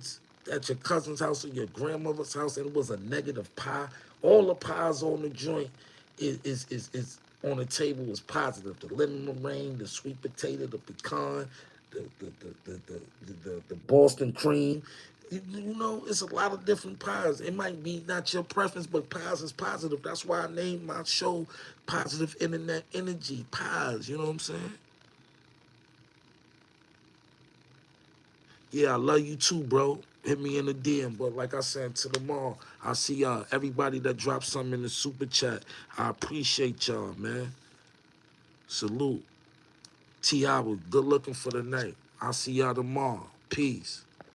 at your cousin's house or your grandmother's house and it was a negative pie, all the pies on the joint is on the table is positive. The lemon meringue, the sweet potato, the pecan, the Boston cream. You know, it's a lot of different pies. It might be not your preference, but pies is positive. That's why I named my show Positive Internet Energy Pies. You know what I'm saying? Yeah, I love you too, bro. Hit me in the DM. But like I said, to the mall, I see y'all. Everybody that dropped something in the super chat, I appreciate y'all, man. Salute. T.I. was good looking for the night. I'll see y'all tomorrow. Peace.